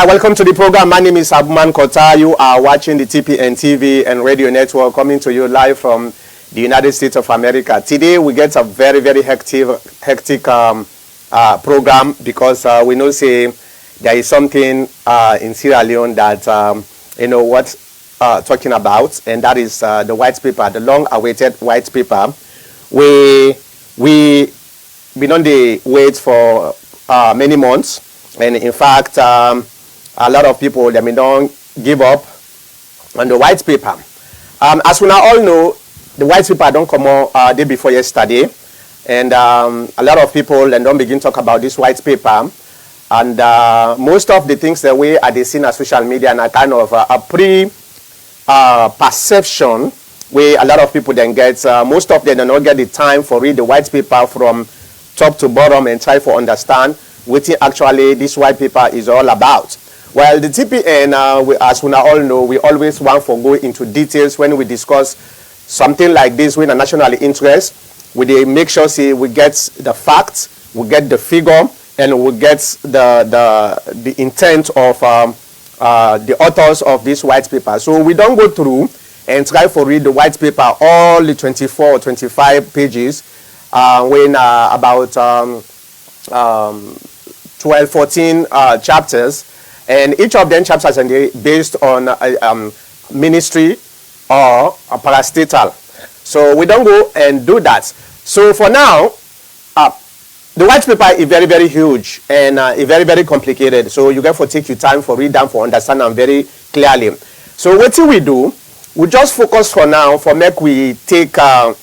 Hi, welcome to the program. My name is Abuman Kota. You are watching the TPN TV and radio network coming to you live from the United States of America. Today we get a very, very hectic program because we know say there is something in Sierra Leone that talking about, and that is the white paper, the long-awaited white paper. We been on the wait for many months, and in fact a lot of people don't give up on the white paper. As we now all know, the white paper don't come out day before yesterday, and a lot of people don't begin talk about this white paper, and most of the things that we are seen on social media and a kind of a perception where a lot of people then get. Most of them do not get the time for read the white paper from top to bottom and try to understand what actually this white paper is all about. Well, the TPN, as we all know, we always want to go into details when we discuss something like this with a national interest. We make sure we get the facts, we get the figure, and we get the intent of the authors of this white paper. So we don't go through and try to read the white paper, all the 24 or 25 pages, when about 12, 14 chapters. And each of them chapters are based on ministry or a parastatal. So we don't go and do that. So for now, the white paper is very, very huge and very, very complicated. So you got to take your time for read them, for understand them very clearly. So what do? We just focus for now for make we take the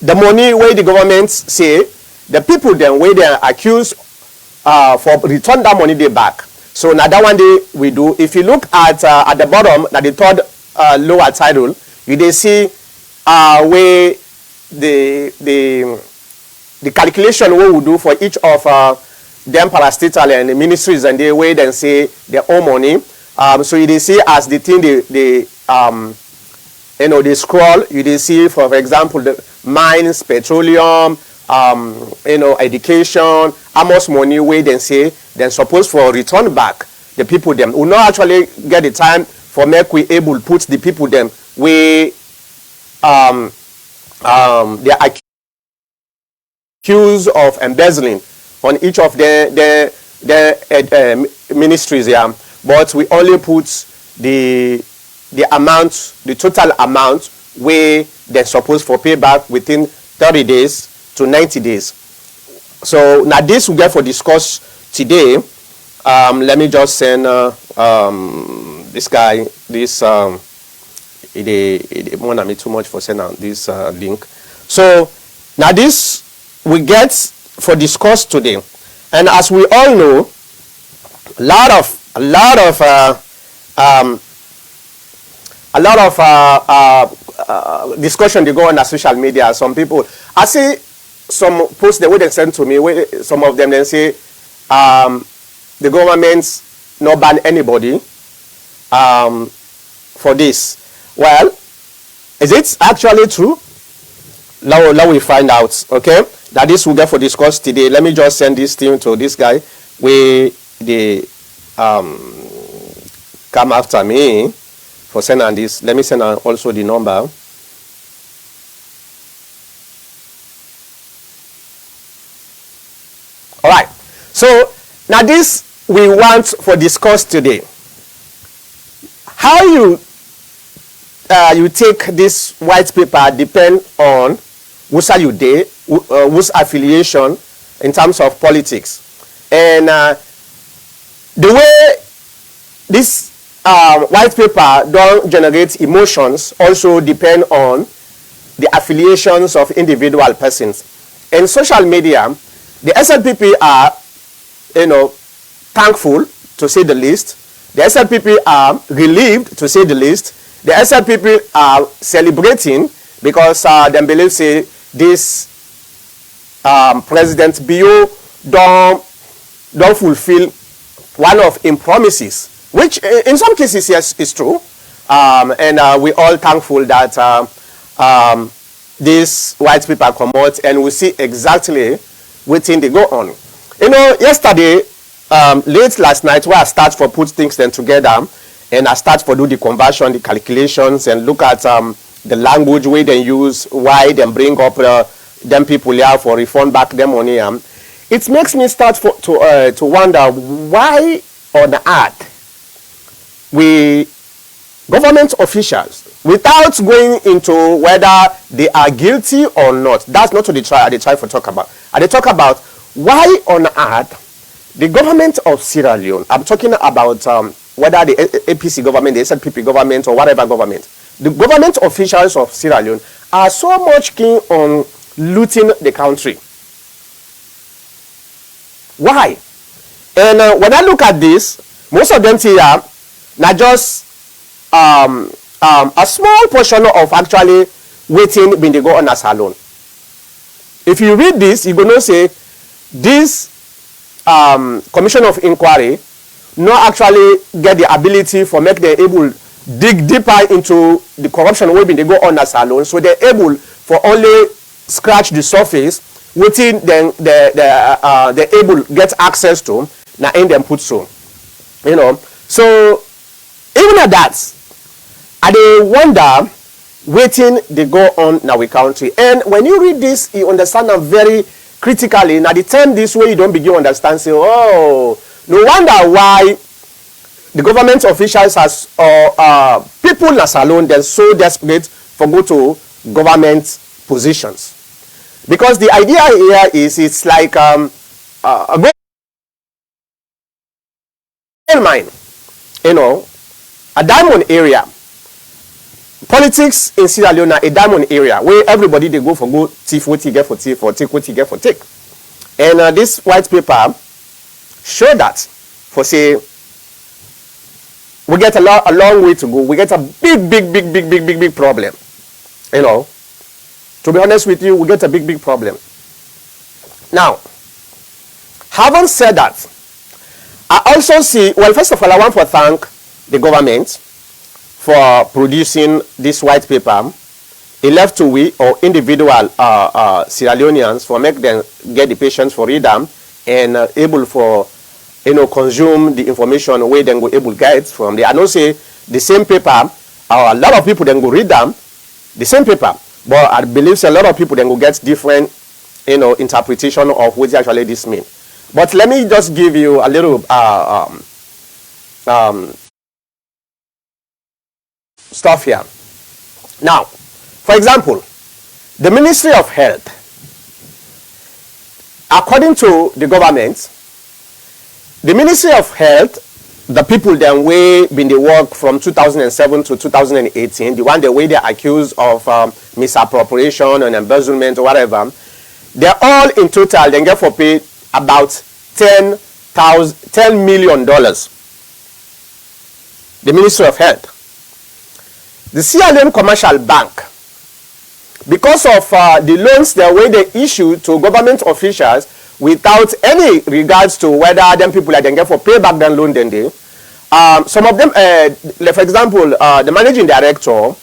money where the government say the people then where they are accused for return that money they back. So now that one day we do. If you look at the bottom, at the third lower title, you they see where the calculation we will do for each of them parastatal and the ministries, and the way then say their own money. So you they see as the thing they scroll, you they see for example the mines, petroleum, education, how much money we then say then supposed for return back the people them will not actually get the time for make we able put the people them we they are accused of embezzling on each of their ministries here, but we only put the amount, the total amount we they're supposed for pay back within 30 days to 90 days. So now this we get for discuss today. Let me just send this guy this it won't me too much for sending out this link. So now this we get for discuss today, and as we all know, a lot of discussion they go on social media. Some people I see some posts the way they send to me, where some of them then say the government not ban anybody for this. Well, is it actually true? Now we find out. Okay, that this will get for discuss today. Let me just send this thing to this guy where they come after me for sending this. Let me send also the number. All right. So now this we want for discuss today. How you take this white paper depend on who's are you there, whose affiliation in terms of politics, and the way this white paper don't generate emotions also depend on the affiliations of individual persons. In social media, the SLPP are, thankful to say the least. The SLPP are relieved to say the least. The SLPP are celebrating because they believe say this President Bio don't fulfill one of his promises, which in some cases yes is true, and we all thankful that this white paper come out and we see exactly what thing they go on. Yesterday late last night where I start for put things then together, and I start for do the conversion, the calculations, and look at the language way they use, why they bring up them people here for refund back them money. It makes me start to wonder why on earth we government officials, without going into whether they are guilty or not, that's not what they try for talk about. And they talk about why on earth the government of Sierra Leone, I'm talking about whether the APC government, the SLPP government, or whatever government, the government officials of Sierra Leone are so much keen on looting the country. Why? And when I look at this, most of them here now just a small portion of actually waiting when they go on a salon. If you read this, you're going to say this commission of inquiry not actually get the ability for make them able dig deeper into the corruption way when they go on a salon, so they're able for only scratch the surface within then they're able get access to now in them put so, you know. So even at that, I dey wonder waiting they go on now we country. And when you read this, you understand them very critically. Now the time this way you don't begin to understand, say, oh, no wonder why the government officials has people in a salon they're so desperate for go to government positions. Because the idea here is it's like a gold mine, you know, a diamond area. Politics in Sierra Leone a diamond area where everybody they go for go thief what you get for thief or take what you get for take. And this white paper show that for say we get a long way to go. We get a big problem. You know, to be honest with you, we get a big problem. Now, having said that, I also see, well, first of all, I want to thank the government for producing this white paper. It left to we or individual Sierra Leoneans for make them get the patience for read them and able for, you know, consume the information where they go able get from there. I know say the same paper, a lot of people then go read them, the same paper, but I believe a lot of people then go get different, you know, interpretation of what actually this mean. But let me just give you a little stuff here. Now, for example, the Ministry of Health, according to the government, the Ministry of Health, the people then way been they work from 2007 to 2018, the one the way they're accused of misappropriation and embezzlement or whatever, they're all in total they get for pay about $10 million. The Ministry of Health. The Sierra Leone Commercial Bank, because of the loans the way they issue to government officials without any regards to whether them people are then get for pay back then loan then they, some of them, like for example, the managing director,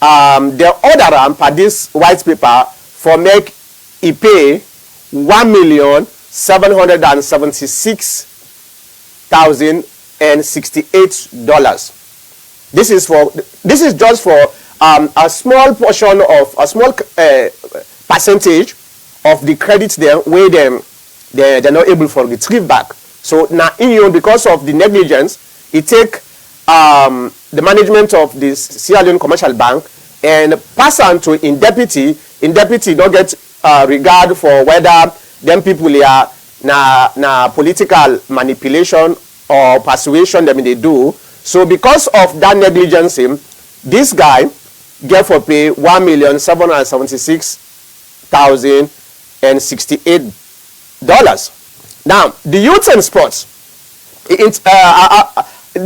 the order per this white paper for make he pay $1,766,068. This is just for a small portion of a small percentage of the credits there where they're not able to retrieve back. So now because of the negligence, it take the management of this Sierra Leone Commercial Bank and pass on to in deputy don't get regard for whether them people are na political manipulation or persuasion that they do. So because of that negligence, this guy get for pay $1,766,068. Now, the youth and sports. The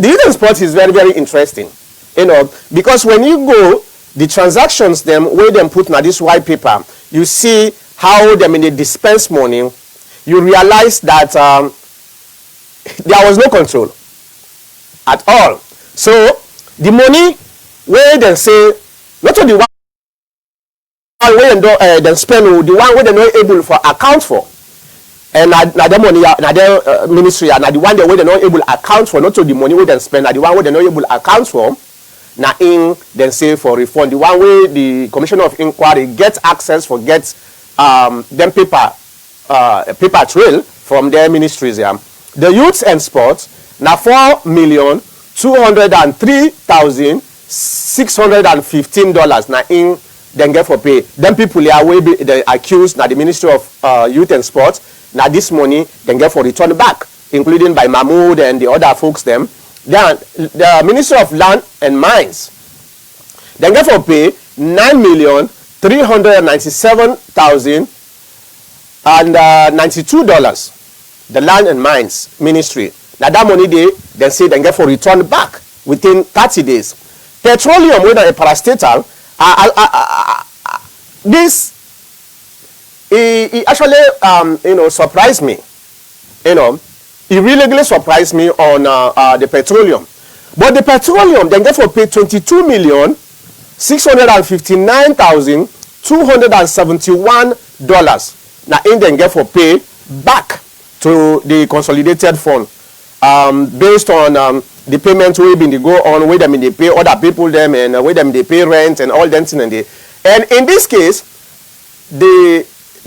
youth and sports is very interesting, you know, because when you go the transactions them where them put now this white paper, you see how them in the dispense money. You realize that there was no control at all. So the money where they say not only the one where they spend, the one where they're not able for account for, And na the money, na the ministry, na the one where they not able to account for, not to the money where they spend, na the one where they not able to account for, na in then say for refund. The one where the Commissioner of Inquiry gets access for them paper trail from their ministries. The youth and sports na $4,203,615 na in then get for pay. Them people here will be the accused na the Ministry of Youth and Sports. Now this money then get for return back, including by Mahmoud and the other folks them. Then the Ministry of Land and Mines then get for pay $9,397,092. The Land and Mines Ministry. Now that money they say then get for return back within 30 days. Petroleum with a parastatal. This it actually surprised me. It really surprised me on the petroleum. But the petroleum then therefore paid $22,659,271. Now in then get for pay back to the consolidated fund based on the payment we been go on, where them they pay other people them and where them they pay rent and all that thing and in this case, the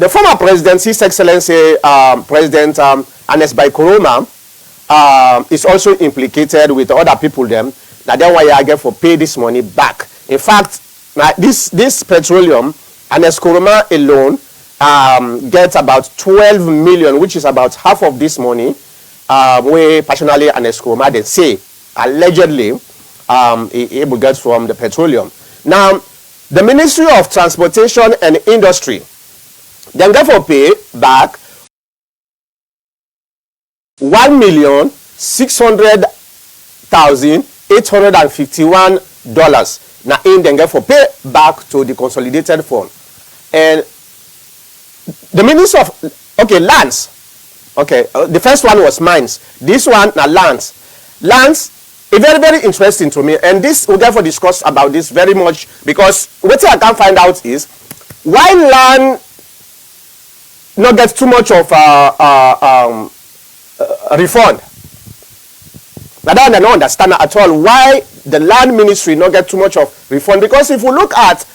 former president, His Excellency President Anes Baikoroma, is also implicated with other people them. Now that's why I get for pay this money back. In fact, this petroleum, Anes Koroma alone gets about 12 million, which is about half of this money. Where personally Anes Koroma they say allegedly able gets from the petroleum. Now the Ministry of Transportation and Industry then therefore pay back $1,600,851. Now in then therefore pay back to the consolidated fund. And the Ministry of lands. Okay, the first one was mines. This one now lands. Lands is very, very interesting to me. And this we'll therefore discuss about this very much because what I can find out is why land not get too much of refund. I don't understand at all why the land ministry not get too much of refund. Because if we look at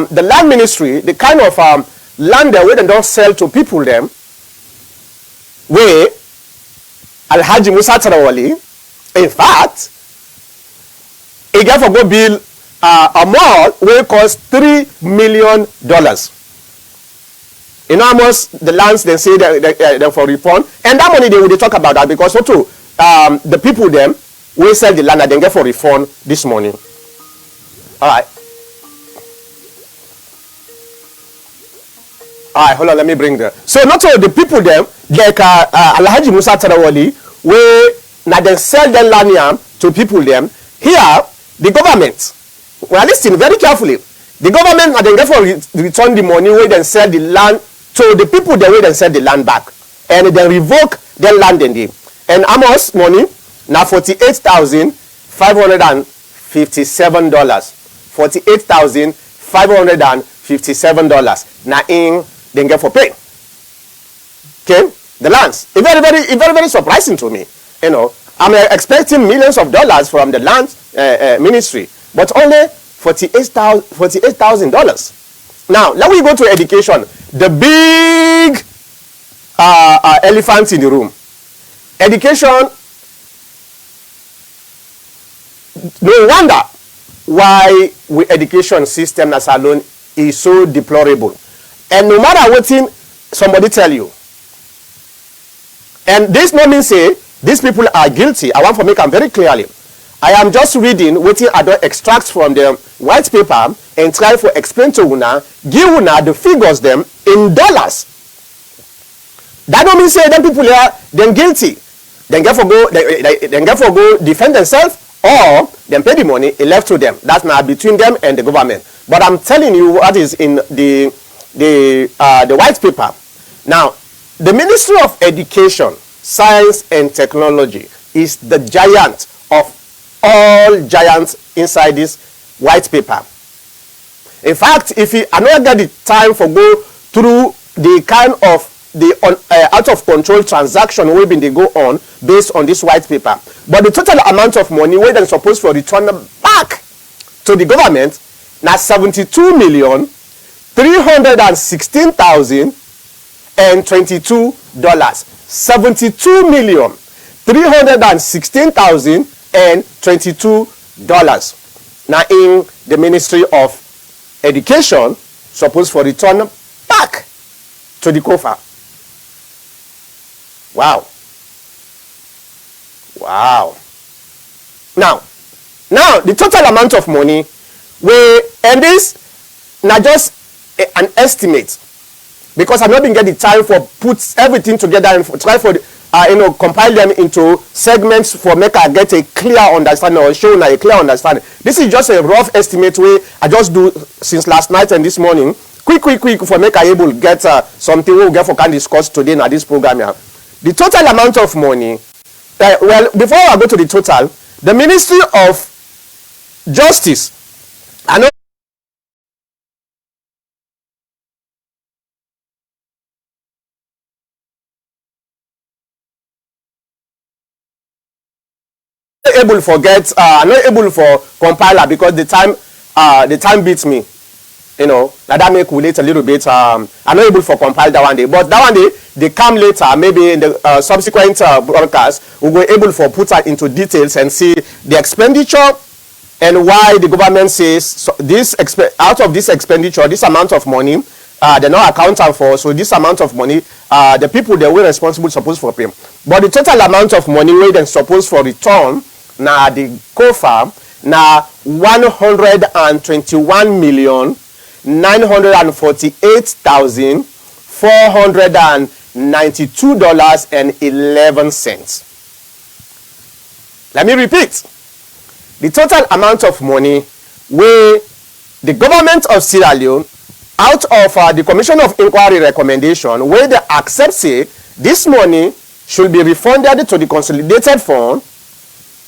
the land ministry, the kind of land that we don't sell to people them, where Alhaji Musa Tarawali, in fact, he gave a go bill a mall where it cost $3 million. Almost the lands they say they for refund, and that money they will talk about that because also the people them will sell the land and then get for refund this morning. All right. Alright, hold on, let me bring them. So not all the people them, like Alhaji Musa Tarawali, where now they sell their land to people them. Here, the government, we are listening very carefully. The government now then therefore return the money where they sell the land to the people the way they sell the land back. And they revoke their land in them. And Amos money now $48,557. $48,557. Now in then get for pay. Okay, the lands. It's very surprising to me. I'm expecting millions of dollars from the land ministry, but only $48,000. Now, let me go to education. The big elephant in the room. Education. No wonder why we education system as alone is so deplorable. And no matter what somebody tell you, and this no mean say these people are guilty. I want to make them very clearly. I am just reading what I don't extract from the white paper and try to explain to una, give una the figures them in dollars. That don't mean say them people are then guilty. Then get for go defend themselves or then pay the money it left to them. That's now between them and the government. But I'm telling you what is in the white paper. Now, the Ministry of Education, Science and Technology is the giant of all giants inside this white paper. In fact, if I not get the time for go through the kind of the out of control transaction wey bin dey go on based on this white paper, but the total amount of money wey dem suppose for return back to the government na 72,316,022 dollars. 72,316,022 dollars. Now in the Ministry of Education suppose for return back to the COFA. Wow. Now the total amount of money and this na just an estimate, because I've not been get the time for put everything together and try for compile them into segments for make I get a clear understanding or show a clear understanding. This is just a rough estimate way I just do since last night and this morning. Quick for make I able get something we get for can discuss today in this program here. The total amount of money, well, before I go to the total, the Ministry of Justice, I know able forget I'm not able for compiler because the time beats me, that make we late a little bit. I'm not able for compile that one day, but that one day they come later, maybe in the subsequent broadcast we will able for put that into details and see the expenditure and why the government says so this out of this expenditure, this amount of money they're not accounting for, so this amount of money the people they were responsible supposed for pay, but the total amount of money we then supposed for return na the COFA na $121,948,492.11. Let me repeat. The total amount of money where the government of Sierra Leone, out of the Commission of Inquiry recommendation, where they accept say this money should be refunded to the consolidated fund,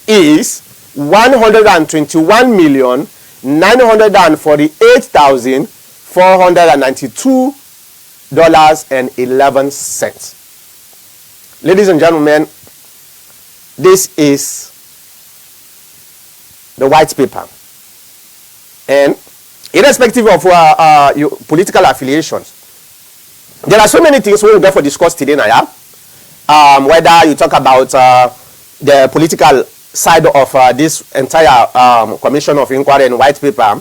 is $121,948,492.11. Ladies and gentlemen, this is the white paper, and irrespective of your political affiliations, there are so many things we will therefore discuss today now. Whether you talk about the political side of this entire Commission of Inquiry and white paper,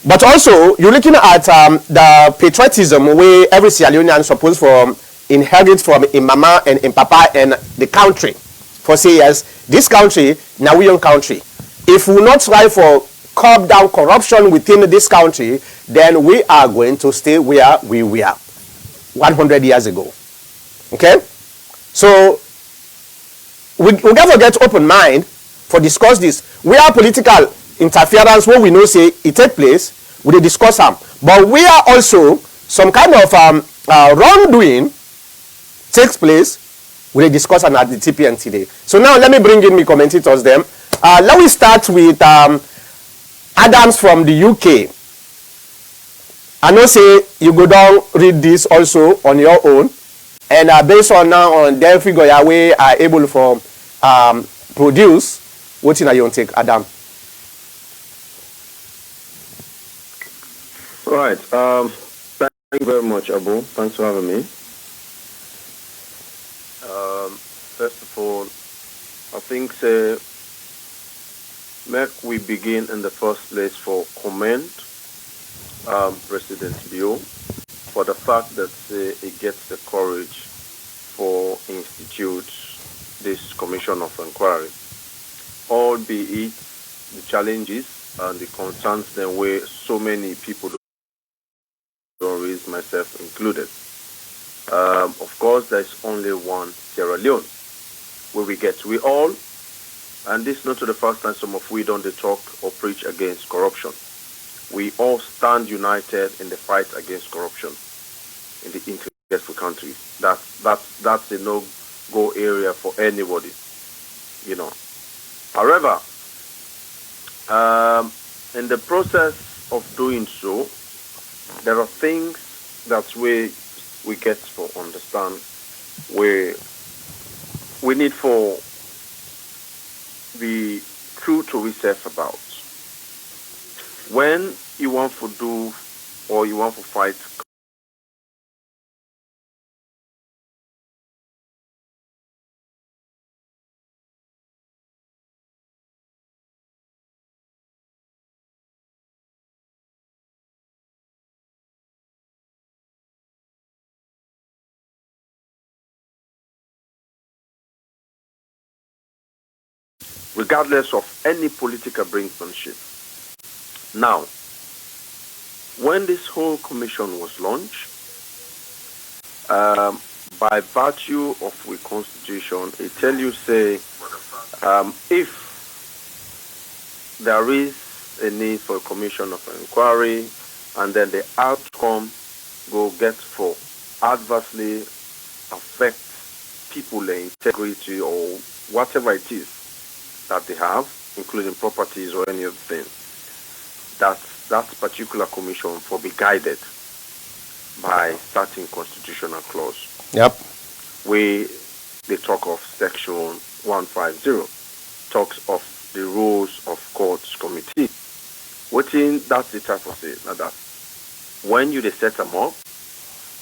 but also you're looking at the patriotism where every Sierra Leonean is supposed to inherit from in mama and in papa and the country. For say yes, this country now we own country. If we not try for curb down corruption within this country, then we are going to stay where we were 100 years ago. Okay, so we never get open mind for discuss this. We are political interference where we know say it take place, we discuss them, but we are also some kind of wrongdoing takes place, we discuss them at the TPN today. So now let me bring in me commentators them. Let me start with Adams from the UK. I know say you go down read this also on your own, and based on now on their figure your way are able for produce. What in you take, Adam? Right. Thank you very much, Abu. Thanks for having me. First of all, I think make we begin in the first place for comment President Bio for the fact that it gets the courage for institute this commission of inquiry, albeit the challenges and the concerns then where so many people don't raise, myself included. Of course, there's only one Sierra Leone where we all, and this is not to the first time some of we don't talk or preach against corruption. We all stand united in the fight against corruption in the interest of the country. That's a no-go area for anybody, you know. However, in the process of doing so, there are things that we we get for understand we need for the truth to research about. When you want to do or you want to fight, regardless of any political brinkmanship. Now, when this whole commission was launched, by virtue of the constitution, it tell you say if there is a need for a commission of inquiry, and then the outcome go get for adversely affect people their integrity or whatever it is that they have, including properties or any other thing, that particular commission for be guided by certain constitutional clause. Yep. They talk of section 150, talks of the rules of courts committee. That's the type of say that when you set them up,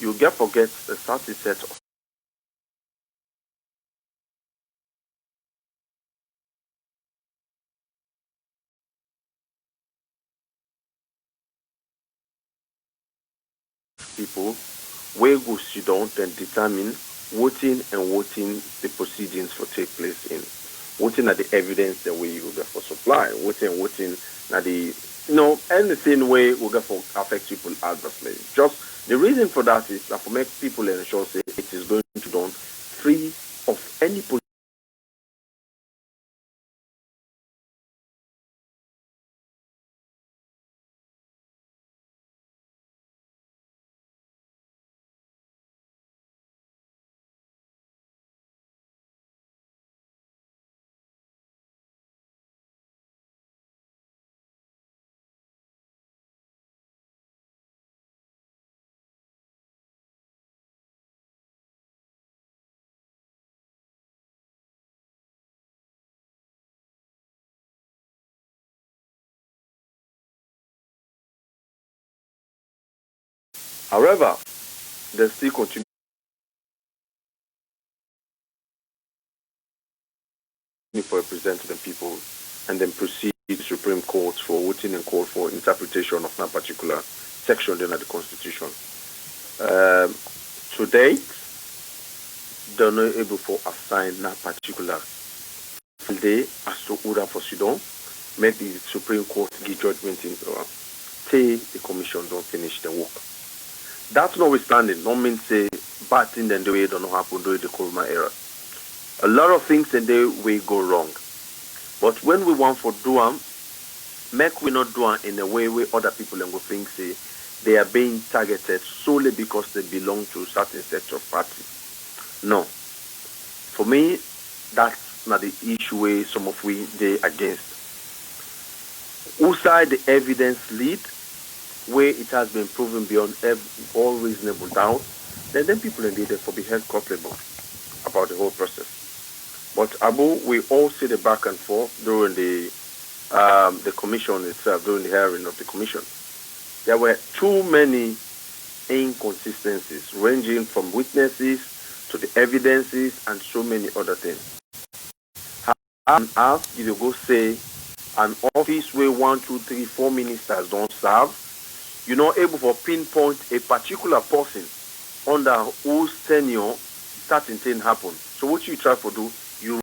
you forget a certain set of people where go sit down and determine voting the proceedings for take place in. Voting at the evidence that we will get for supply. Voting at the anything way will get for affect people adversely. Just the reason for that is that for make people ensure say it is going to be done free of any However, they still continue for representing the people and then proceed to the Supreme Court for voting and call for interpretation of that particular section in the Constitution. To date, they're not able to assign that particular day as to order for Sudan, make the Supreme Court give judgment in say the commission don't finish the work. That's notwithstanding, no means say bad thing then the way don't happen during the Corona era. A lot of things in the way go wrong. But when we want for do them, make we not do them in a way where other people and go think say they are being targeted solely because they belong to a certain sector of party. No. For me, that's not the issue where some of we they against. Who side the evidence lead, where it has been proven beyond all reasonable doubt, then people indeed for be held culpable about the whole process. But Abu, we all see the back and forth during the commission itself, during the hearing of the commission. There were too many inconsistencies, ranging from witnesses to the evidences and so many other things. And ask you to go say an office where 1, 2, 3, 4 ministers don't serve, you're not able to pinpoint a particular person under whose tenure certain thing happened. So what you try to do, you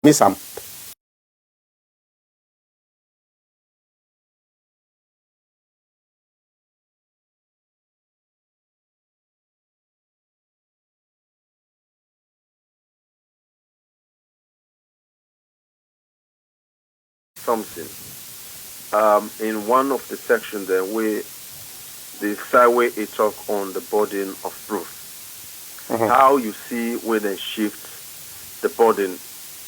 miss him. Something. In one of the sections there, the sideway it talk on the burden of proof. How you see when they shift the burden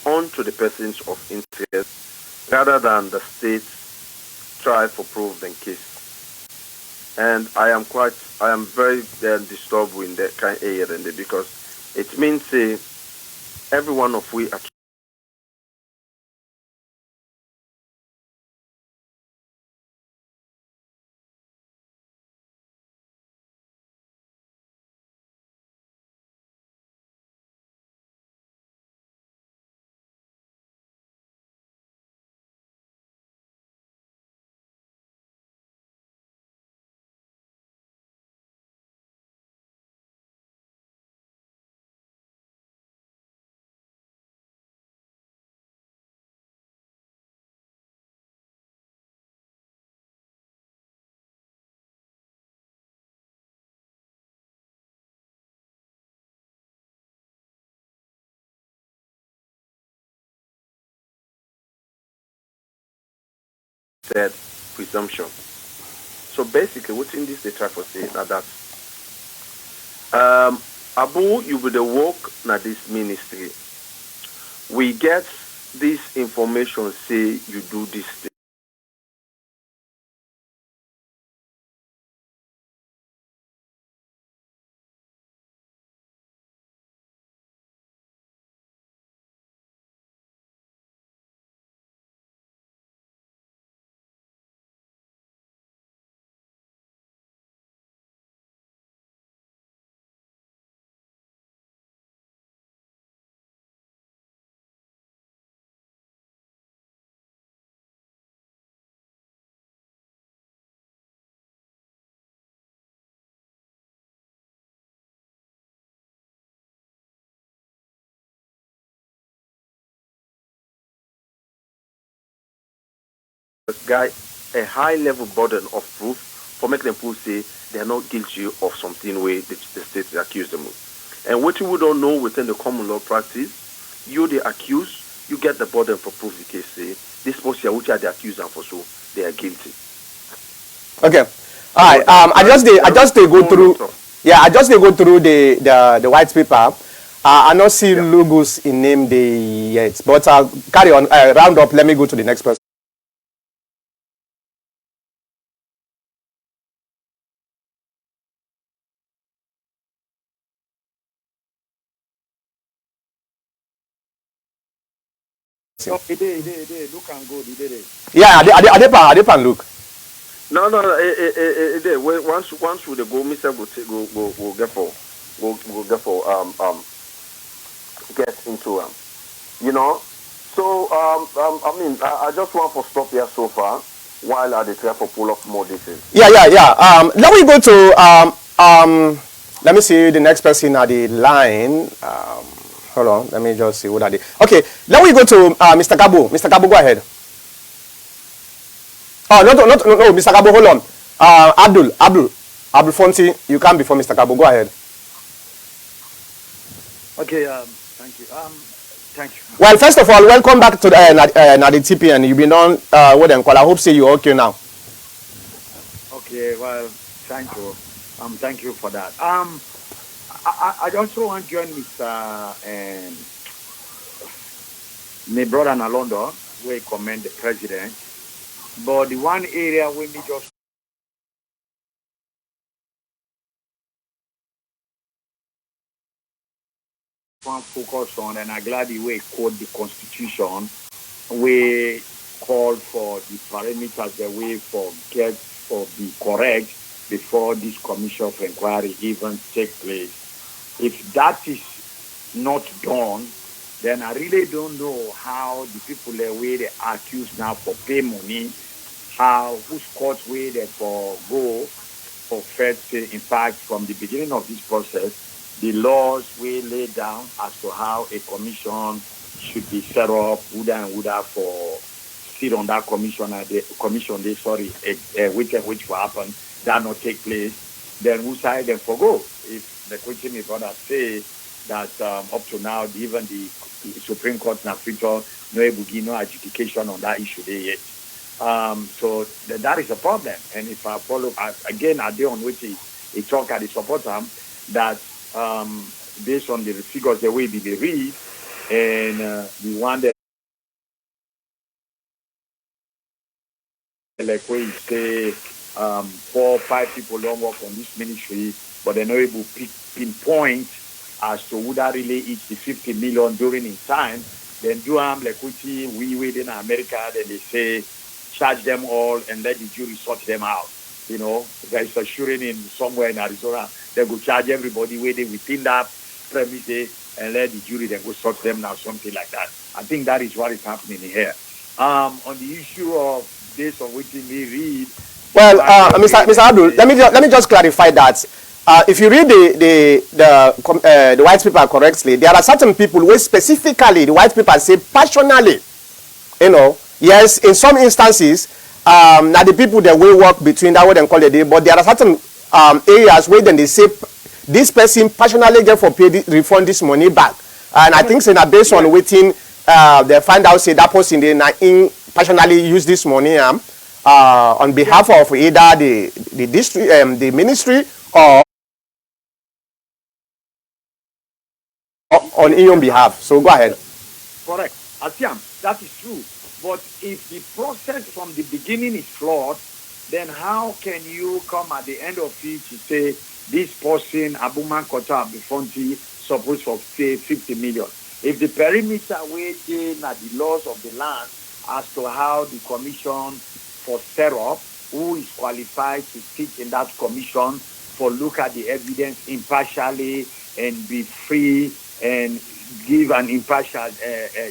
onto the persons of interest rather than the state try for proof than case. And I am very disturbed with that kind of area because it means every one of we are said presumption. So basically, what in this they try to say that Abu, you will the work na this ministry. We get this information say you do this thing. Guy, a high level burden of proof for making them prove say they are not guilty of something where the state accused them of. And what we don't know within the common law practice, you the accused, you get the burden for proof the case say this person which are the accused and for so they are guilty. Okay. All right. I just go through. Yeah, I just go through the white paper. I not see logos in name day yet, but carry on. Round up. Let me go to the next person. So it look and go, it. Yeah, I did look. No. Once we go, Mr. Go get into you know. So I mean, I just want to stop here so far while I try for pull up more details. Yeah. Let me go to let me see the next person at the line. Hold on, let me just see what are they. Okay, let me go to Mr. Gabo. Mr. Gabo, go ahead. Oh, no, Mr. Gabo, hold on. Abdul Fonti, you come before Mr. Gabo. Go ahead. Okay, thank you. Thank you. Well, first of all, welcome back to the TPN. You've been on what them call. I hope say you're okay now. Okay, well, thank you. Thank you for that. I also want to join Mr. My brother Nalondo, we commend the president. But the one area we need just want to focus on, and I'm glad the way quote the Constitution, we called for the parameters the way for get or be correct before this commission of inquiry even take place. If that is not done, then I really don't know how the people the way they are accused now for pay money, how whose court way they for go for first. In fact, from the beginning of this process, the laws we lay down as to how a commission should be set up, Uda and Uda for sit on that commission, which will happen, that not take place, then who side then forgo. If the question is gonna say that up to now, even the Supreme Court na future no able give no adjudication on that issue there yet. So that is a problem. And if I follow again, I do on which he talk at the support him that based on the figures the way they read and the one that like we say 4 or 5 people don't work on this ministry, but they're not able to pinpoint as to who that really is the 50 million during his time. Then do like we wait in America, then they say charge them all and let the jury sort them out. You know, there's a shooting in somewhere in Arizona, they go charge everybody waiting within that premise and let the jury then go sort them out, something like that. I think that is what is happening here. On the issue of this on which we read. Well, Mr. Abdul, let me just clarify that. If you read the white paper correctly, there are certain people who specifically the white paper say passionately, you know, yes, in some instances, now the people that will work between that what they call a day, but there are certain areas where then they say this person passionately get for pay refund this money back, and I think so now based on waiting, they find out say that person they in passionately use this money on behalf of either the district, the ministry, or on your behalf. So go ahead. Correct. Asiam, that is true. But if the process from the beginning is flawed, then how can you come at the end of it to say this person, Abuman Kota Abifonti, supposed to pay 50 million? If the perimeter waiting at the laws of the land as to how the commission for setup, who is qualified to sit in that commission for look at the evidence impartially and be free and give an impartial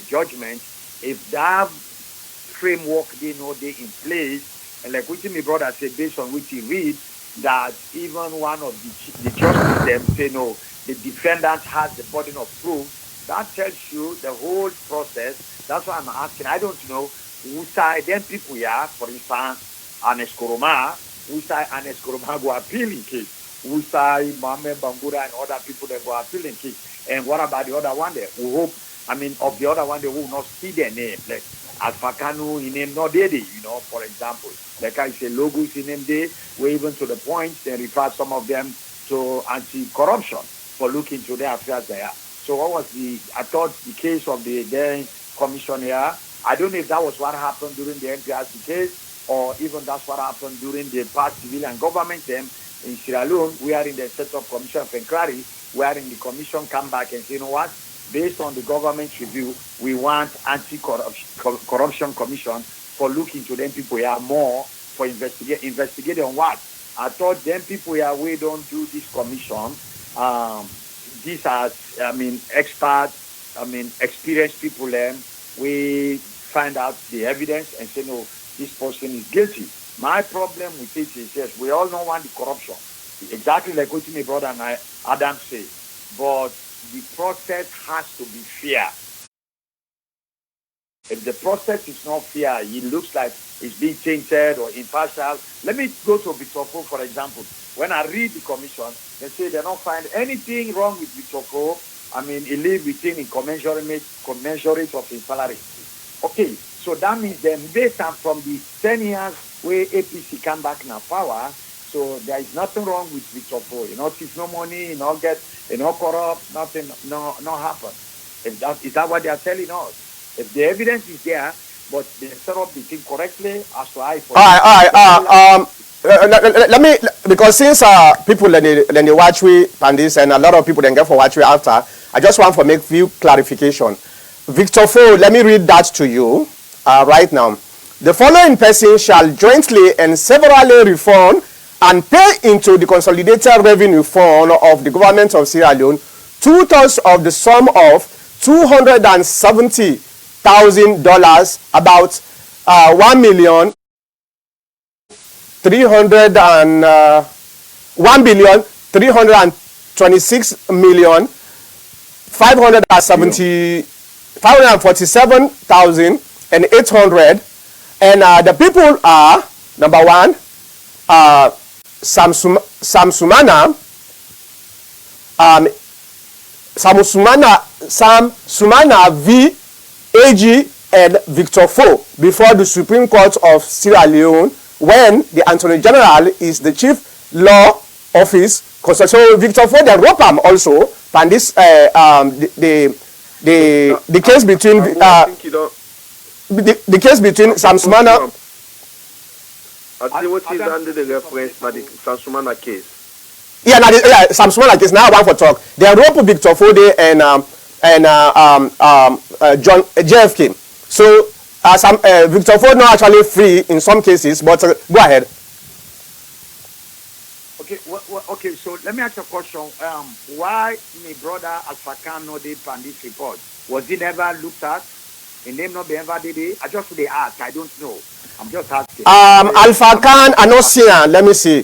judgment, if that framework they know they in place, and like which my brother said, based on which he read, that even one of the judges them say no, the defendant has the burden of proof, that tells you the whole process. That's why I'm asking. I don't know who side then people here, for instance, an Escoroma, who side an Escoroma go appealing case, who side Mohammed Bangura and other people that go appealing case. And what about the other one there? We hope, of the other one, they will not see their name. Like Alpha Kanu, he named not Dede, for example. Like I say, logos in name day, we even to the point, they refer some of them to anti-corruption for looking to their affairs there. So what was I thought the case of the then commission here, I don't know if that was what happened during the NPRC case, or even that's what happened during the past civilian government them in Sierra Leone. We are in the set of commission of inquiry, wherein the commission come back and say, you know what, based on the government review, we want anti-corruption commission for looking to them people here more for investigate on what. I thought them people here, we don't do this commission. These are, experts, experienced people, we find out the evidence and say, no, this person is guilty. My problem with it is, yes, we all know want the corruption. Exactly like what my brother and Adam say. But the process has to be fair. If the process is not fair, it looks like it's being tainted or impartial. Let me go to Bitofo, for example. When I read the commission, they say they don't find anything wrong with Bitofo. He live within commensurate of his salary. Okay, so that means then based on from the 10 years where APC come back in power, so there is nothing wrong with Bitofo. If no money, not get, no corrupt, nothing, no happen. Is that what they are telling us? If the evidence is there, but they set up the thing correctly, as to I. All right. Let me, because since people then they watch we and this, and a lot of people then get for watch we after, I just want to make few clarification. Victor Fo, let me read that to you right now. The following person shall jointly and severally refund and pay into the consolidated revenue fund of the government of Sierra Leone 2/3 of the sum of $270,000, about $1,326,570,000 547,800, and the people are number one, Sam Sumana, V. AG, and Victor Fo before the Supreme Court of Sierra Leone, when the Attorney General is the Chief Law Office. So Victor Fo then rope him also, and this the case between the case between Sam Sumana. I see what is under the reference by the Sam Sumana case. Yeah, Sam Sumana case now one for talk. They rope Victor Fode and John JFK. So Victor Fode not actually free in some cases, but go ahead. Okay, so let me ask you a question. Why my brother Alpha Khan not did on this report? Was it never looked at? The name not be ever did it? I just they ask. I don't know. I'm just asking. Alpha Khan, I not see. Let me see.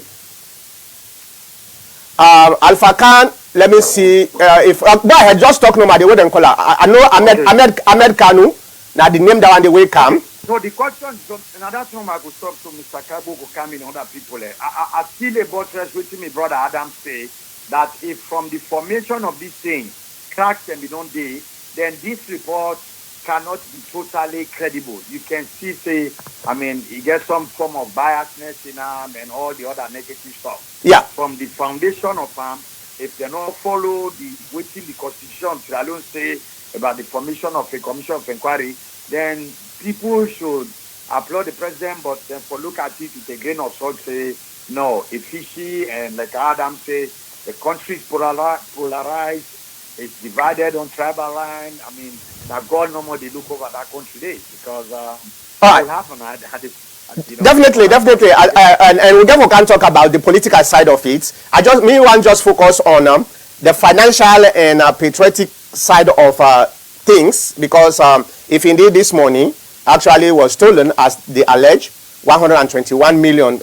Alpha Khan, let me see. If go ahead, just talk no matter the way them call her. I know Ahmed Kanu. Now the name that one the way come. No, the question is another time I go talk to Mr. Kabo go come in other people. I still about with me brother Adam say that if from the formation of this thing cracks can be done day, then this report cannot be totally credible. You can still say, I mean, you get some form of biasness in them and all the other negative stuff. Yeah. From the foundation of them, if they not follow within the Constitution, Sierra Leone say about the formation of a commission of inquiry, then people should applaud the president, but then for look at it with a grain of salt, say, no, it's fishy, and like Adam say, the country is polarized, it's divided on tribal line. I mean, that God no more they look over that country today, because all right. what happened, Definitely, and we therefore can talk about the political side of it. Want just focus on the financial and patriotic side of things, because if indeed this money actually was stolen, as they allege, $121 million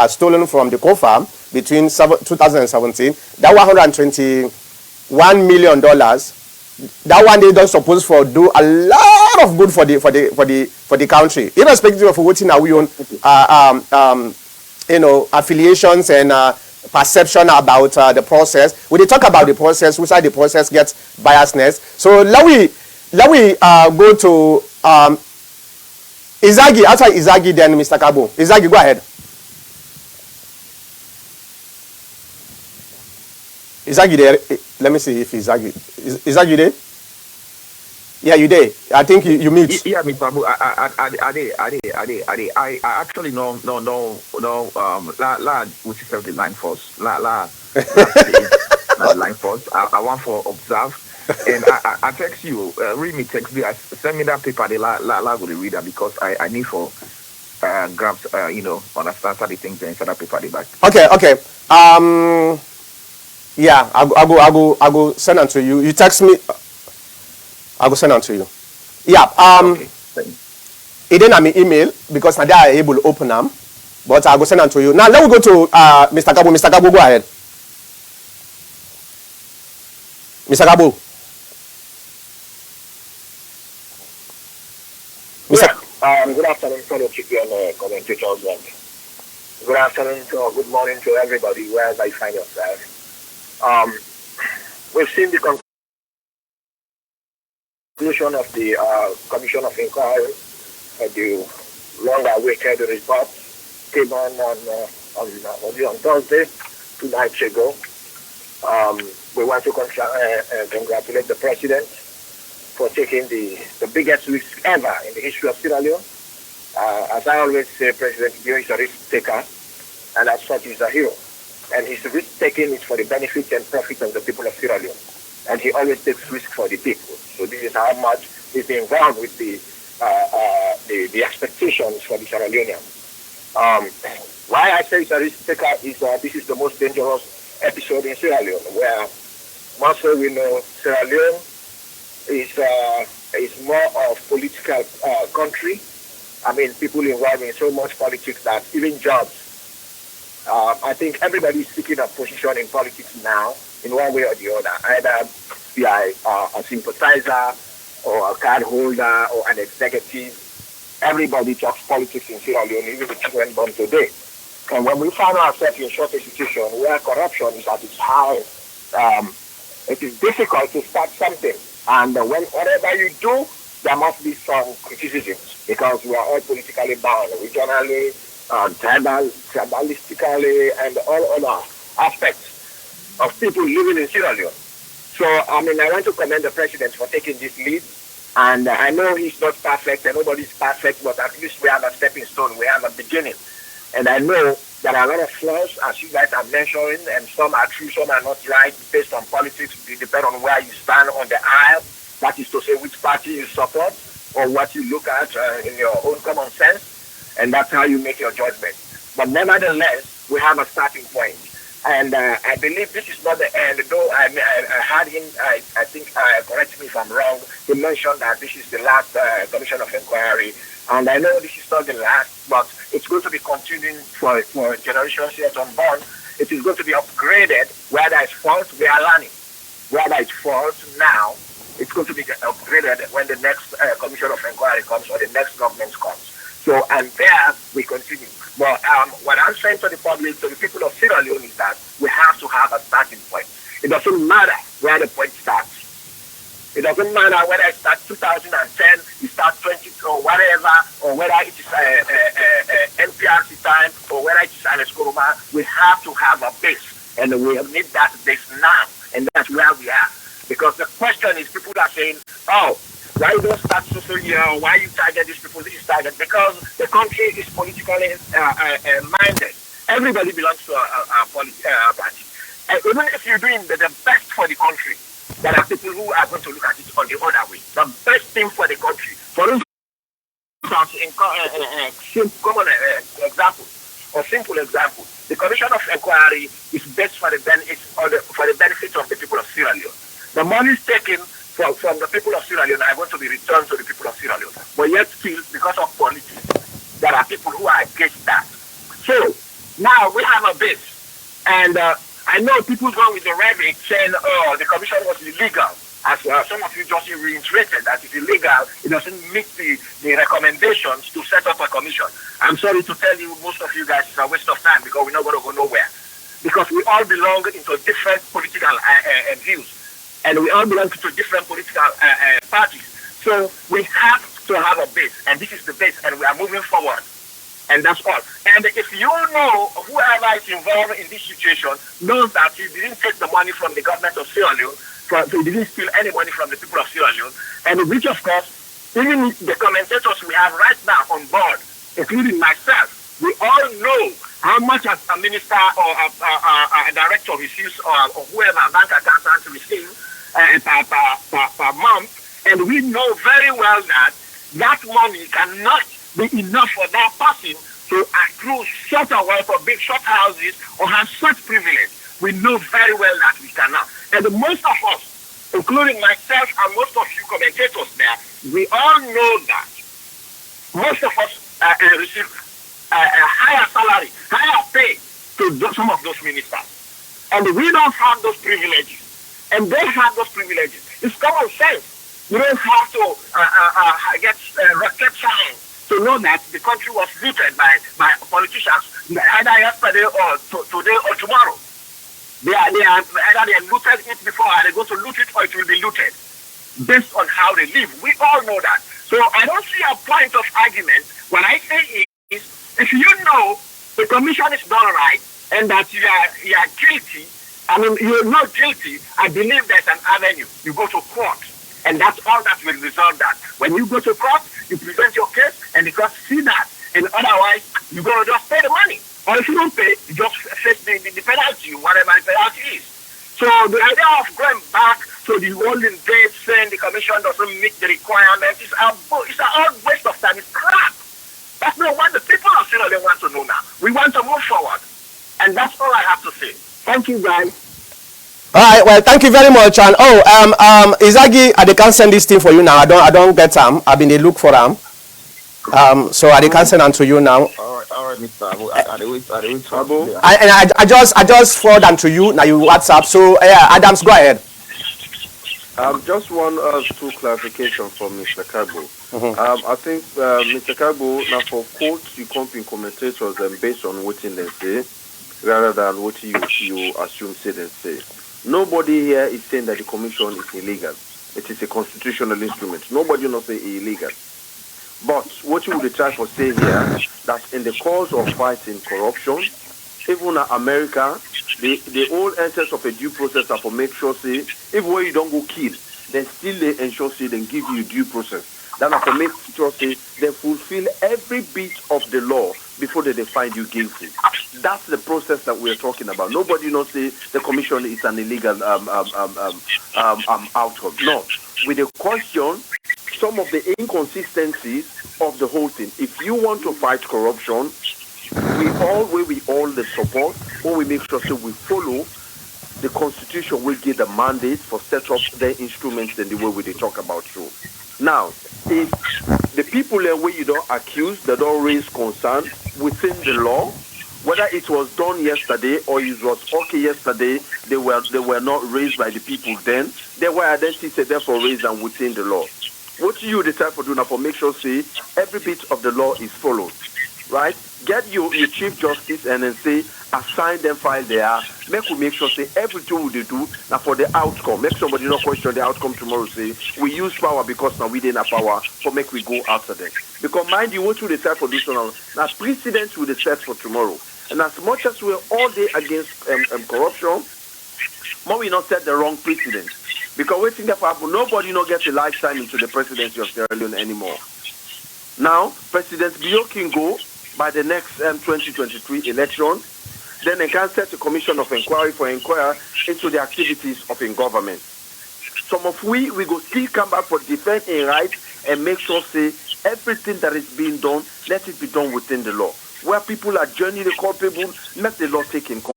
stolen from the co-farm between 2017, that $121 million, that one they don't suppose for do a lot of good for the country, irrespective of what now we own affiliations and perception about the process. When they talk about the process, which side the process gets biasness. So let we go to Izagi. After Izagi, then Mr. Kabo. Izagi, go ahead. Izagi there. Let me see if Izagi. Izagi there? Yeah, you there. I think you mute. Yeah, Mr. Abu, I actually no, which is the line force. Line force. I want for observe. And I text you, read me text me, send me that paper, la go read that, because I need for grabs, understand how the things inside that paper, the back. Okay. Yeah, I go send them to you. You text me, I go send them to you. Yeah. Okay. It didn't have me email, because now they are able to open them, but I go send them to you. Now let me go to Mr. Kabo. Mr. Kabo, go ahead. Mr. Kabo. Good afternoon, fellow Chipian commentators, and good afternoon or good morning to everybody, wherever you find yourself. We've seen the conclusion of the Commission of Inquiry, the long-awaited report came on Thursday, 2 nights ago. We want to congratulate the President for taking the biggest risk ever in the history of Sierra Leone. As I always say, President Bio is a risk taker, and as such he's a hero. And his risk taking is for the benefit and profit of the people of Sierra Leone. And he always takes risk for the people. So this is how much he's involved with the expectations for the Sierra Leoneans. Why I say it's a risk taker is this is the most dangerous episode in Sierra Leone, where once we know Sierra Leone is more of political country. I mean, people involved in so much politics that even jobs. I think everybody is seeking a position in politics now, in one way or the other. Either be a sympathizer, or a card holder or an executive. Everybody talks politics in Sierra Leone, even the children born today. And when we find ourselves in such a situation where corruption is at its highest, it is difficult to start something. And when whatever you do, there must be some criticisms because we are all politically bound, regionally, tribalistically, and all other aspects of people living in Sierra Leone. So, I mean, I want to commend the president for taking this lead. And I know he's not perfect and nobody's perfect, but at least we have a stepping stone, we have a beginning. And I know there are a lot of flaws, as you guys are mentioning, and some are true, some are not right, based on politics. It depends on where you stand on the aisle. That is to say, which party you support or what you look at in your own common sense. And that's how you make your judgment. But nevertheless, we have a starting point. And I believe this is not the end, though I had him, I think, correct me if I'm wrong, he mentioned that this is the last commission of inquiry. And I know this is not the last, but it's going to be continuing for generations yet unborn. It is going to be upgraded. Where there is fault, we are learning. Where there is fault now, it's going to be upgraded when the next commission of inquiry comes or the next government comes. So, and there we continue. But what I'm saying to the public, to the people of Sierra Leone, is that we have to have a starting point. It doesn't matter where the point starts. It doesn't matter whether it starts 2010, it starts 20 or whatever, or whether it is NPRC time, or whether it is Alex Koroma. We have to have a base, and we need that base now, and that's where we are. Because the question is, people are saying, oh, why you don't start social year, or why you target these people, this is target? Because the country is politically minded. Everybody belongs to a party. Even if you're doing the best for the country, there are people who are going to look at it on the other way. The best thing for the country. For instance, in common example, or simple example, the commission of inquiry is best for the benefit of the people of Sierra Leone. The money is taken from the people of Sierra Leone are going to be returned to the people of Sierra Leone. But yet still, because of politics, there are people who are against that. So now we have a base. And I know people go with the rhetoric saying, oh, the commission was illegal. As some of you just reiterated that it's illegal, it doesn't meet the recommendations to set up a commission. I'm sorry to tell you, most of you guys, it's a waste of time because we're not going to go nowhere. Because we all belong into different political views. And we all belong to different political parties. So we have to have a base, and this is the base, and we are moving forward. And that's all. And if you know, whoever is involved in this situation knows that he didn't take the money from the government of Sierra Leone, he didn't steal any money from the people of Sierra Leone, and which, of course, even the commentators we have right now on board, including myself, we all know how much as a minister or a director receives, or whoever, a bank accountant receives per month, and we know very well that that money cannot be enough for that person to accrue such a wealth or build such houses or have such privilege. We know very well that we cannot. And most of us, including myself and most of you commentators there, we all know that most of us receive a higher salary, higher pay to some of those ministers. And we don't have those privileges. And they have those privileges. It's common sense. You don't have to get rocket science to know that the country was looted by politicians either yesterday or today or tomorrow. Either they looted it before or they're going to loot it, or it will be looted based on how they live. We all know that. So I don't see a point of argument. What I say is, if you know the commission is not right and that you are guilty, I mean, you're not guilty, I believe there's an avenue. You go to court, and that's all that will resolve that. When you go to court, you present your case, and the court see that. And otherwise, you're going to just pay the money. Or if you don't pay, you just face the penalty, whatever the penalty is. So the idea of going back to the olden days saying the commission doesn't meet the requirements is a waste of time. It's crap. That's not what the people of Sierra Leone want to know now. We want to move forward. And that's all I have to say. Thank you, guys. All right. Well, thank you very much. And Izagi, I can't send this thing for you now. I don't get them. I've been they look for them. So I can't send them to you now. All right, Mr. Abu. Abu. I just forward them to you now. You WhatsApp. So Adams, go ahead. Just one two clarification from Mr. Kagbo. I think Mr. Kagbo, now for quotes, you come in commentators and based on what they say, rather than what you assume say they say. Nobody here is saying that the commission is illegal. It is a constitutional instrument. Nobody will say illegal. But what you would try to say here, that in the cause of fighting corruption, even in America, the whole essence of a due process are for make sure say, if where you don't go kill, then still they ensure say they give you due process. Then for make sure say they fulfill every bit of the law before they find you guilty. That's the process that we're talking about. Nobody knows say the commission is an illegal outcome. No, with the question, some of the inconsistencies of the whole thing. If you want to fight corruption, we all the support, or we make sure so we follow the constitution. We give the mandate for set up the instruments and the way we talk about you. Now, if the people where you don't accuse, they don't raise concern within the law, whether it was done yesterday or it was okay yesterday, they were not raised by the people then. They were identified therefore raised and within the law. What you decide for doing now for make sure say every bit of the law is followed, right? Get your chief justice and then say assign them file there. Make sure say everything they do now for the outcome. Make somebody not question the outcome tomorrow. Say we use power because now we didn't have power. For make we go after them. Because mind you, what you decide for this one now precedents will decide for tomorrow. And as much as we're all day against corruption, more we not set the wrong precedent. Because waiting there for happen, nobody not gets a lifetime into the presidency of Sierra Leone anymore. Now, President Bio can go by the next 2023 election, then they can set a commission of inquiry for inquire into the activities of in government. Some of we go still come back for defend a right and make sure say everything that is being done, let it be done within the law. Where people are genuinely culpable, let the law take in court.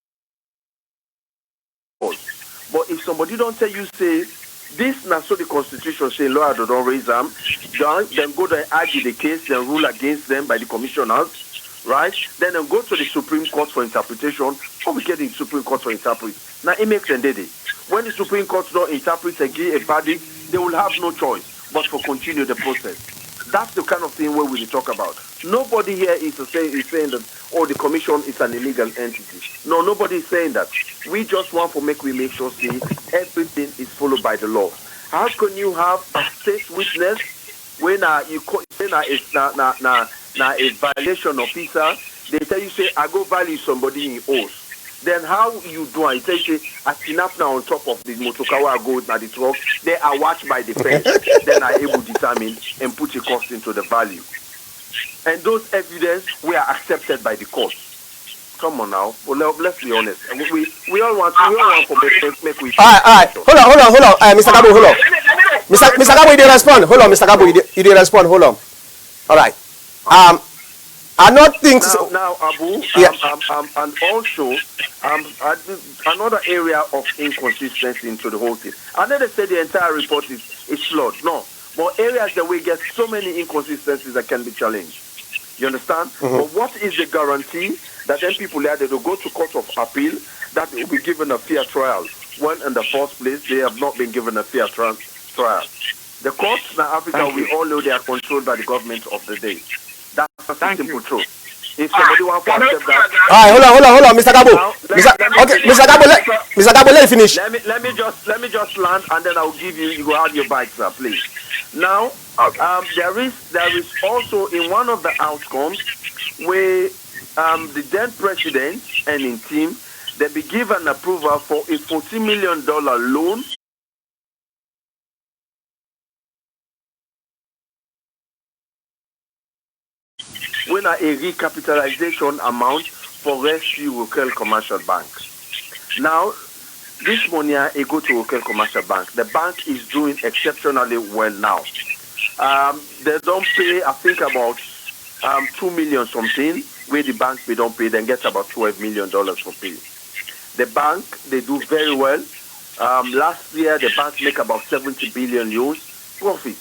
But if somebody don't tell you say this now so the constitution say law don't raise them, then go to argue the case, then rule against them by the commissioners, right? Then go to the Supreme Court for interpretation. How we get the Supreme Court to interpret? Now it makes sense. When the Supreme Court don't interpret and give a verdict, they will have no choice but to continue the process. That's the kind of thing where we talk about. Nobody here is saying that, oh, the commission is an illegal entity. No, nobody is saying that. We just want to make sure see everything is followed by the law. How can you have a state witness when a violation officer, they tell you say I go value somebody in oath. Then how you do it? They say I kidnap now on top of the motokawa go at the truck. They are watched by the fence. Then I able to determine and put a cost into the value. And those evidence were accepted by the court. Come on now. Well, let's be honest. And we all want to make we. All right. Hold on. Mr. Gabo, hold on. Mr. Gabo, you didn't respond. Hold on, Mr. Gabo, you didn't respond. Hold on. All right. I not think so. Now, Abu, yeah. And also, another area of inconsistency into the whole thing. I never said the entire report is flawed. No, but areas that we get so many inconsistencies that can be challenged. You understand? Mm-hmm. But what is the guarantee that then people there they will go to court of appeal that they will be given a fair trial? When in the first place they have not been given a fair trial. The courts in Africa, we all know they are controlled by the government of the day. That's a simple truth. If somebody wants to accept that. All right, hold on, Mr. Gabo. Mr. Gabo, let me finish. Let me just land, and then I'll give you. You go out your bike, sir, please. Now, there is also in one of the outcomes where the then president and his team they be given approval for a $40 million loan. When a recapitalization amount for Rescue Local Commercial Bank. Now, this money it go to Local Commercial Bank. The bank is doing exceptionally well now. They don't pay, I think, about $2 million something. Where the bank they don't pay, then get about $12 million for pay. The bank they do very well. Last year the bank make about 70 billion euros profit.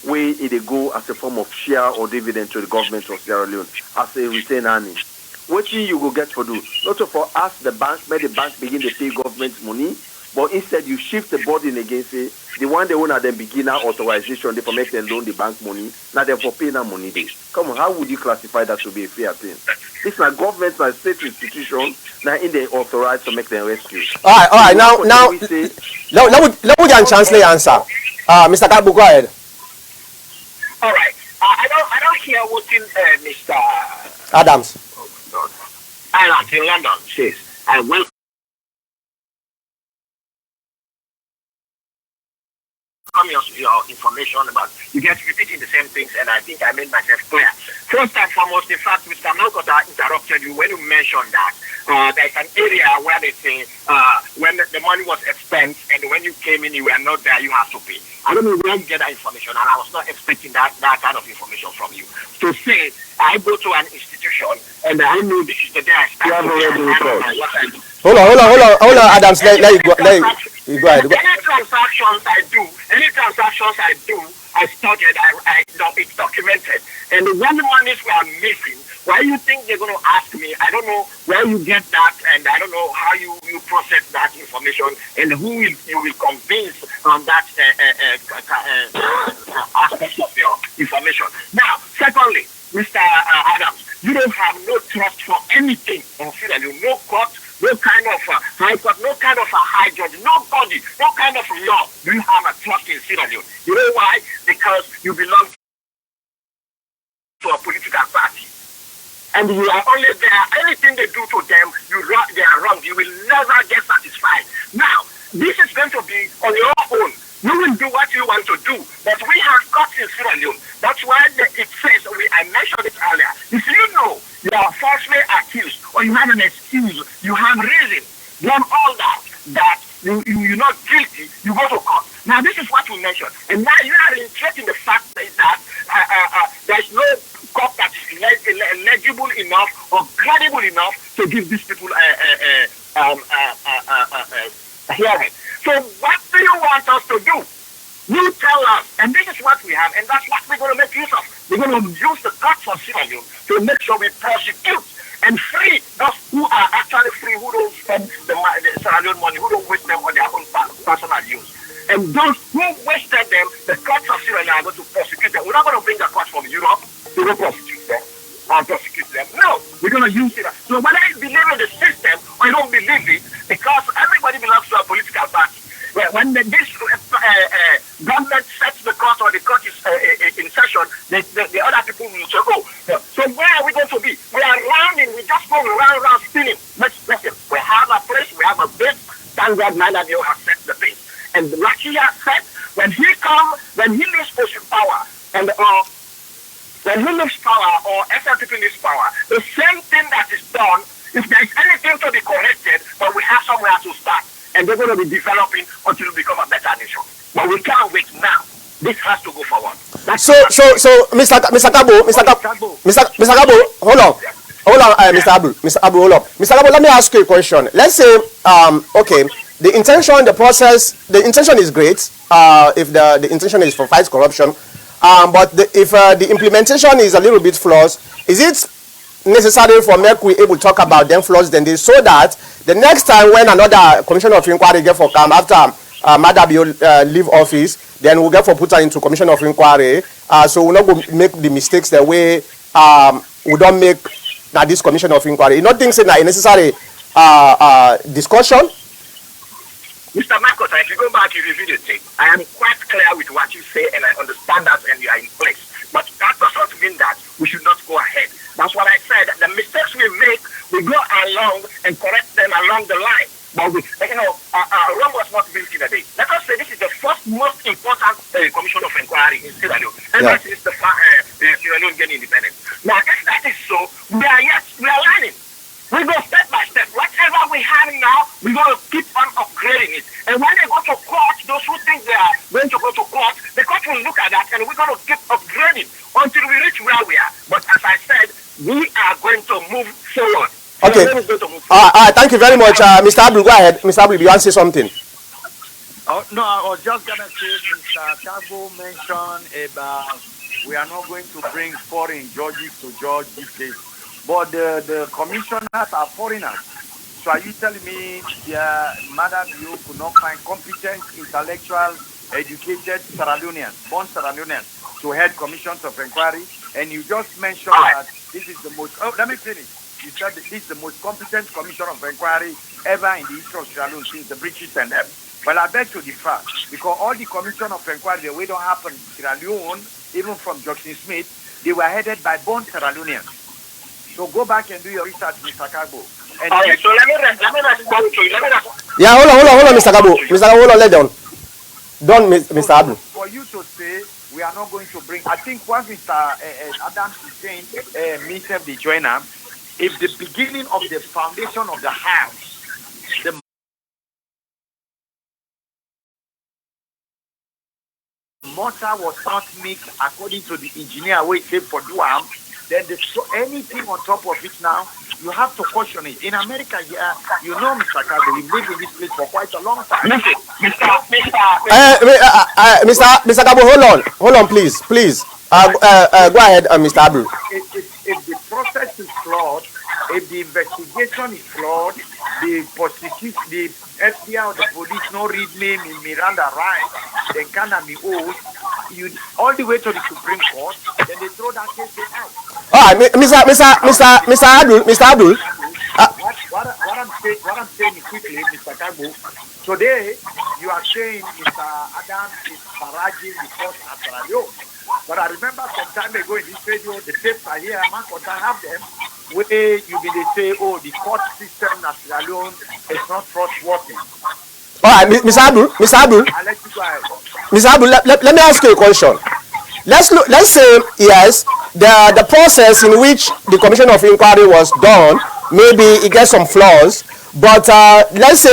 Where it go as a form of share or dividend to the government of Sierra Leone as a retained earning. What you go get for do? Not for us, the bank, may the bank begin to pay government money, But instead, you shift the burden against it. The one they own at the beginner authorization, they for make them loan the bank money. Now they for paying that money. They come on, how would you classify that to be a fair thing? It's like government and state institution now in they authorized to make them rescue. All right. Now, let me get a chance to answer. Mr. Kabu, go ahead. All right. I don't hear what Mr. Adams. Island in London says. I welcome your information about you get repeating the same things, and I think I made myself clear. First and foremost, in fact, Mr. Malkota interrupted you when you mentioned that there's an area where they say when the money was expensed and when you came in you were not there, you have to pay. I don't know where you get that information, and I was not expecting that kind of information from you. To say I go to an institution and I know this is the day I start. Hold on, Adams. Let you go ahead. Any transactions I do, I studied, it's documented. And when the monies were missing, why you think they're going to ask me? I don't know where you get that, and I don't know how you process that information, and who you will convince on that aspect of your information. Now, secondly, Mr. Adams, you don't have no trust for anything in Sierra Leone, no court, no kind of high court, no kind of a high judge, nobody, no kind of law do you have a trust in Sierra Leone. You know why? Because you belong to a political party. And you are only there, anything they do to them, they are wrong. You will never get satisfied. Now, this is going to be on your own. You will do what you want to do. But we have courts in Sierra Leone. That's why it says, I mentioned it earlier. If you know you are falsely accused, or you have an excuse, you have reason, then all that you're not guilty, you go to court. Now, this is what we mentioned. And now you are reiterating the fact that there's no court that is legible enough or credible enough to give these people a hearing. So what do you want us to do? You tell us, and this is what we have, and that's what we're going to make use of. We're going to use the courts of Sierra Leone to make sure we prosecute and free those who are actually free, who don't spend the Sierra Leone money, who don't waste them on their own personal use. And those who wasted them, the courts of Sierra Leone are going to prosecute them. We're not going to bring the courts from Europe to go prosecute them or prosecute them. No, we're going to use it. So whether you believe in the system or you don't believe it, because everybody belongs to a political party. When this government sets the court or the court is in session, the other people will say, oh, so where are we going to be? We are rounding, we just go round spinning. Listen, we have a place, we have a base. Thank God Manabio has set the pace. And Lakia said, when he leaves power, and when he leaves power or SLPP leaves power, the same thing that is done, if there is anything to be corrected, but we have somewhere to start. And they're going to be developing until we become a better nation. But we can't wait now. This has to go forward. So, Mr. Kabo, hold on, Mr. Abu, hold on. Mr. Kabo, let me ask you a question. Let's say, okay, the intention is great. If the intention is for fight corruption, but if the implementation is a little bit flawed, is it necessary for me we able to talk about them flaws then so that the next time when another commission of inquiry get for come after Madabio leave office, then we'll get for put her into commission of inquiry, so we'll not go make the mistakes the way we don't make now this commission of inquiry. You not think it's a necessary discussion? Mr. Marcos, if you go back, you review the tape. I am quite clear with what you say, and I understand that, and you are in place. But that does not mean that we should not go ahead. That's what I said. The mistakes we make, we go along and correct them along the line. But Rome was not built in a day. Let us say this is the first most important commission of inquiry in Sierra Leone. And since the Sierra Leone getting independence. Now, if that is so, we are learning. We go step by step. Whatever we have now, we're going to keep on upgrading it. And when they go to court, those who think they are going to go to court, the court will look at that and we're going to keep upgrading until we reach where we are. But as I said, we are going to move forward. Okay. Thank you very much. Mr. Abdul, go ahead. Mr. Abdul, you want to say something? No, I was just going to say, Mr. Kabo mentioned about we are not going to bring foreign judges to judge this case. But the commissioners are foreigners. So are you telling me the Mother Bio could not find competent, intellectual, educated Sierra Leoneans, born Sierra Leoneans, to head commissions of inquiry? And you just mentioned that this is the most, let me finish. You said that this is the most competent commission of inquiry ever in the history of Sierra Leone since the British and them. Well, I beg to differ, because all the commission of inquiry, the way don't happen in Sierra Leone, even from Justin Smith, they were headed by born Sierra Leoneans. So go back and do your research, Mr. Kagbo. Okay, so let me respond to you. Yeah, hold on, Mr. Kagbo. Mr. Kagbo, hold on, let down. Don't, Mr. Abu. For you to say we are not going to bring, I think what Mr. Adams is saying, Mr. the joiner, if the beginning of the foundation of the house, the mortar was not mixed according to the engineer we say for Duam, then anything on top of it now, you have to caution it. In America, yeah, you know, Mr. Kagbo, we lived in this place for quite a long time. Mr. Kagbo, hold on, please. Go ahead, Mr. Abu. If the process is flawed, if the investigation is flawed, the prosecution, the FBI or the police no read name in Miranda rights, then can be old, you all the way to the Supreme Court, then they throw that case out. All right, Mr. Abdul. What I'm saying is quickly, Mr. Kagbo. Today, you are saying Mr. Adams is barraging the court at Sierra Leone. But I remember some time ago in this radio, the tapes are here, I have them, where they say, oh, the court system in Sierra Leone is not trustworthy. All right, Mr. Abdul. I'll let you go ahead. Mr. Abdul, let me ask you a question. Let's say yes, the process in which the commission of inquiry was done, maybe it gets some flaws, but let's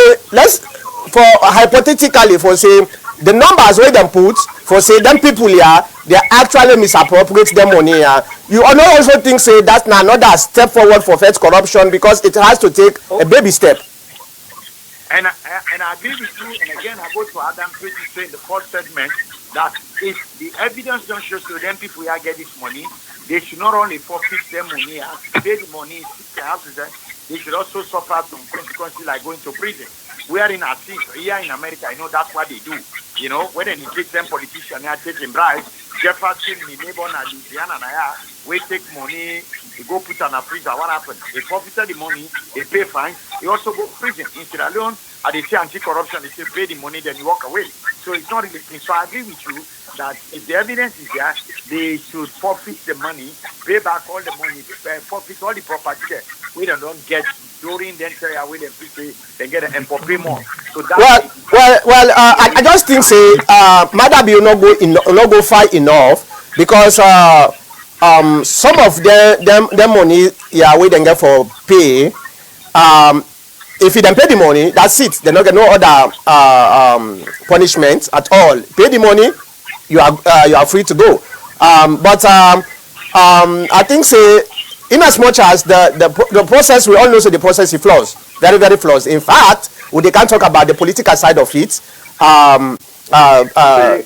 hypothetically for say the numbers where them put for say them people here, they actually misappropriate their money here. You also think say that's another step forward for fight corruption because it has to take a baby step. And I agree with you. And again, I go to Adam Twitty say in the first segment that if the evidence don't show so then people here get this money, they should not only forfeit their money, pay the money, they should also suffer some consequences like going to prison. We are in our seats here in America. I know that's what they do. You know, when they take them politicians, they are taking bribes. Jefferson, my neighbor, and Louisiana, we take money, they go put on a freezer. What happened? They forfeited the money, they pay fines, they also go to prison. In Sierra Leone, they say anti-corruption, they say pay the money, then you walk away. So it's not really clean. So I agree with you that if the evidence is there, they should forfeit the money, pay back all the money, forfeit all the property there. We don't get during the entire away the people, they get an pay more. So that's I just think say Madabi will not go far enough because some of them money we then get for pay. If you don't pay the money, that's it. They don't get no other punishment at all. Pay the money, you are free to go. I think say in as much as the process, we all know so the process is flaws, very very flaws. In fact, they can't talk about the political side of it.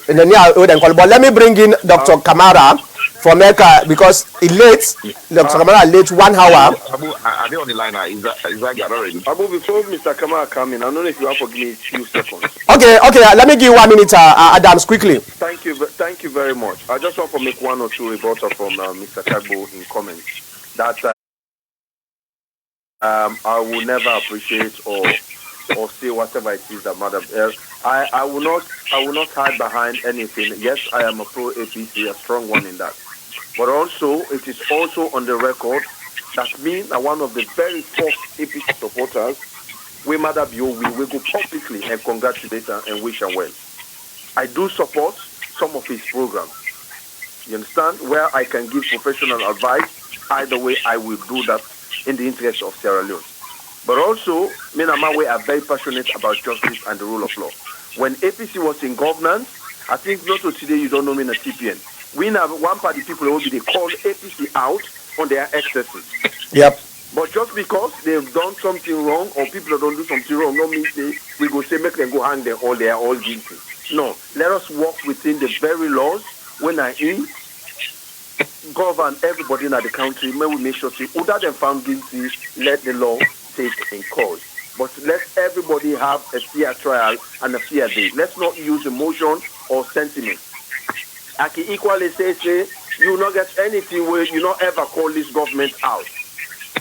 In the near but let me bring in Dr. Kamara from Mecca because he late. Dr. Kamara late 1 hour. Abu, are they on the line? Is that already? Abu, before Mr. Kamara come in, I don't know if you have to give me a few seconds. Okay. Let me give 1 minute, Adams, quickly. Thank you very much. I just want to make one or two rebuttals from Mr. Kagbo in comments that I will never appreciate or say whatever it is that Madam. I will not hide behind anything. Yes, I am a pro APC, a strong one in that. But also, it is also on the record that me, one of the very first APC supporters, we Madam Bio, we will go publicly and congratulate her and wish her well. I do support some of his programs. You understand? Where I can give professional advice, either way, I will do that in the interest of Sierra Leone. But also, me and my way are very passionate about justice and the rule of law. When APC was in governance, I think not to today you don't know me in a TPN. We have one party people who they call APC out on their excesses. Yep. But just because they've done something wrong or people don't do something wrong, no mean we go say make them go hang them all they are all guilty. No, let us work within the very laws when I in govern everybody in the country. May we make sure say other than found guilty, let the law take in course. but let everybody have a fair trial and a fair day. Let's not use emotion or sentiment. I can equally say, you will not get anything where you not ever call this government out.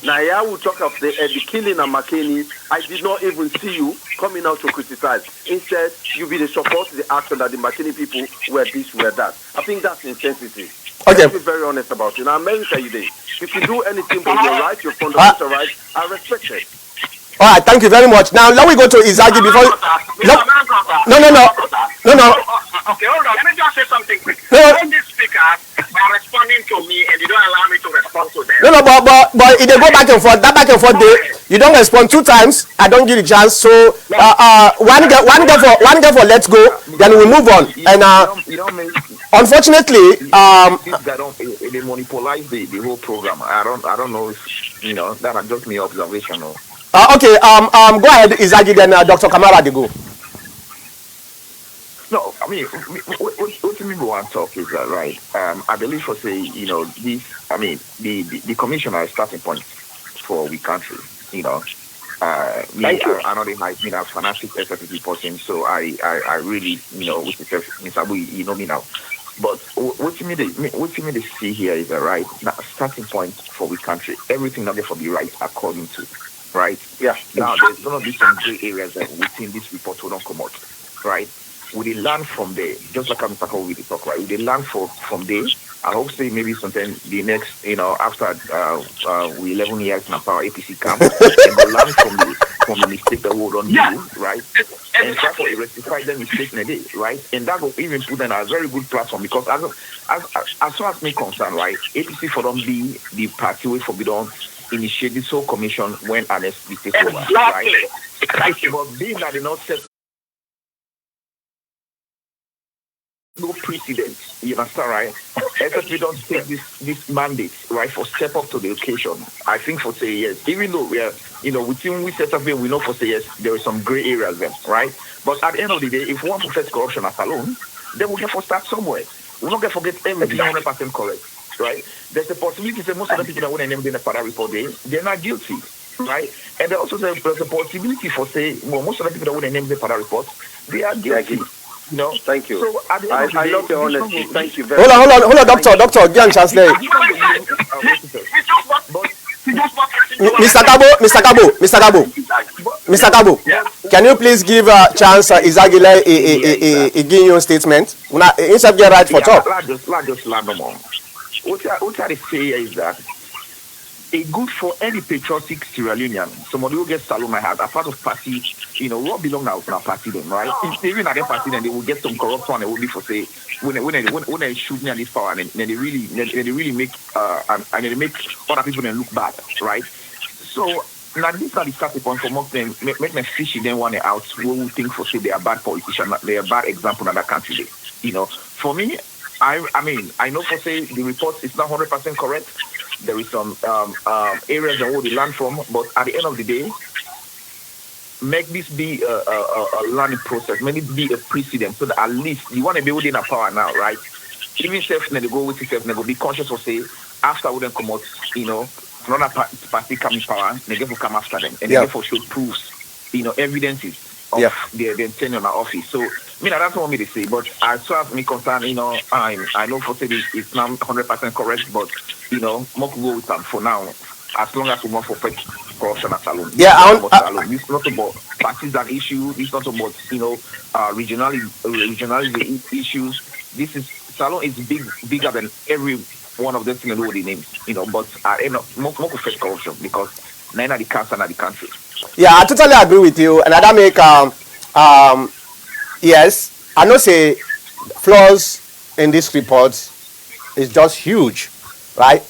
Now, I will talk of the killing of McKinney. I did not even see you coming out to criticize. Instead, you be the support the action that the McKinney people were this, were that. I think that's insensitive. Okay. Let's be very honest about it. In America, you did. If you do anything for your right, your fundamental right, I respect it. All right, thank you very much. Now, let me go to Izagi before... No. Okay, hold on. Let me just say something quick. No. All these speakers are responding to me and you don't allow me to respond to them. No, but if they go back and forth, that back and forth day, you don't respond 2 times, I don't give you a chance. So, one get for let's go, then we move on. And unfortunately, they monopolize the whole program. I don't know if that's just my observation. Okay, go ahead, Izagi, then Dr. Kamara, they go. No, I mean, what you mean by one talk is that, right? I believe for say, this, I mean, the commissioner is starting point for we country, I know they might be a fanatic SFP person, so I really, with Mr. Abu, you know me now. But what you mean to see here is that, right, starting point for we country, everything not there for the right according to, right? Yeah. Now, there's going to be some gray areas that within this report will not come out, right? We learn from there, just like I'm talking with the talk, right? We learn from there. I hope say maybe sometime the next, after we 11 years in a power APC camp, and we learn from the mistake that we don't do, right? And try to rectify the mistake in a day, right? And that will even put them on a very good platform because as far as me concerned, right, APC for them be the party way for we don't initiate this whole commission when honestly take over, right? But being that they not set no precedent, you understand, right? If we don't take this mandate, right, for step up to the occasion, I think for say yes, even though we are, within we set up here, we know for say yes, there is some gray areas there, right? But at the end of the day, if we want to face corruption as alone, then we have to start somewhere. We're not going to forget everything 100% correct, right? There's a possibility that most of the people that want to name in the para report, they're not guilty, right? And there's also there's a possibility for say, most of the people that want to name the para report, they are guilty. No, thank you. So I love your honesty. Thank you very much. Hold on, doctor, give him chance there. Mr. Kabo, can you please give a chance Izagile a give you statement? Instead get right for talk. Just land them on. What I say is that it's good for any patriotic Sierra Leonean. Somebody who gets salon my heart, a part of party, what belong now to our party then, right? If even at their party, then they will get some corrupt one. It will be for say when they shoot me at this power, and then they really make and they make other people then look bad, right? So now this is the starting point for most them make them fishy then one out. We will think for say they are bad politicians, they are bad example in that country. For me, I know for say the report is not 100% correct. There is some areas that we learn from, but at the end of the day, make this be a learning process, make it be a precedent, so that at least you want to be within a power now, right? Even self they go with yourself, they go be conscious of say after we then come out, another party coming power, they get to come after them, and they get for show proofs, evidences of their tenure in the office. So that's what I want me to say, but as far as me concerned, I know for say it's not 100% correct, but more to go with them for now, as long as we want for corruption at alone. This is not about parties and issues, this is not about regionalism issues. This is Salon is bigger than every one of them things the names, but I end up more to face corruption because none of the council and the country. Yeah, I totally agree with you, and that make yes, I know say flaws in this report is just huge, right?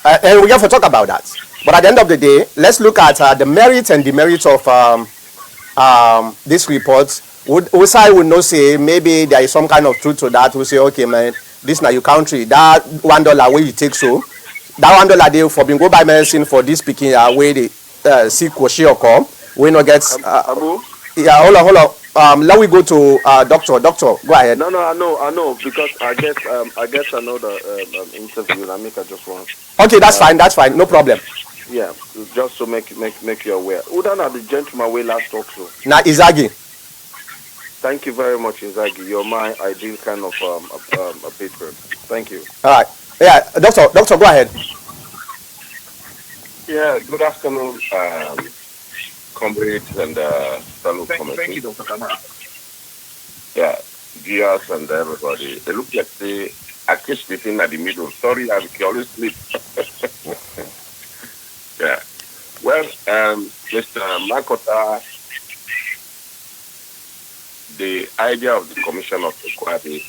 And we have to talk about that. But at the end of the day, let's look at the merits and demerits of this report. Usai would not say maybe there is some kind of truth to that. We say, okay, man, this now your country. That $1 where you take so that $1 they for being go buy medicine for this speaking where they see Koshi or come. We not get. Yeah, hold on. Let we go to doctor. Doctor, go ahead. No, I know because I guess I know the interview. I make I just want. Okay, that's fine. No problem. Yeah, just to make you aware. Who done are the gentleman we last talked to? Now, Izagi. Thank you very much, Inzaghi. You're my ideal kind of a patron. Thank you. All right. Yeah, doctor, go ahead. Yeah, good afternoon, comrades and fellow Thank you, committee. Dr. Kamara. Yeah, GS and everybody. They look like they I catch the thing at the middle. Sorry, I can always sleep. Yeah. Well, Mr. Makota, the idea of the Commission of Inquiry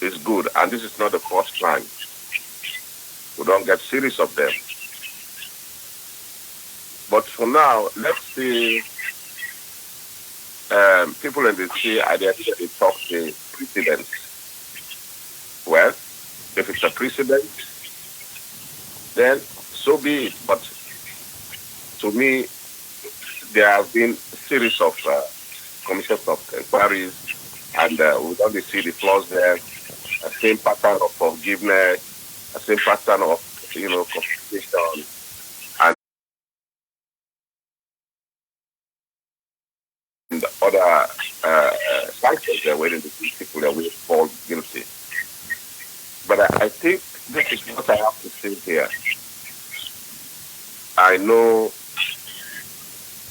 is good, and this is not the first time. We don't get series of them. But for now, let's see people in the sea at the end of the talk the precedents. Well, if it's a precedent, then so be it. But to me, there have been a series of commissions of inquiries, and we don't see the flaws there. A same pattern of forgiveness, a same pattern of compensation, and the other sanctions they're waiting to see people that will fall guilty. But I think this is what I have to say here. I know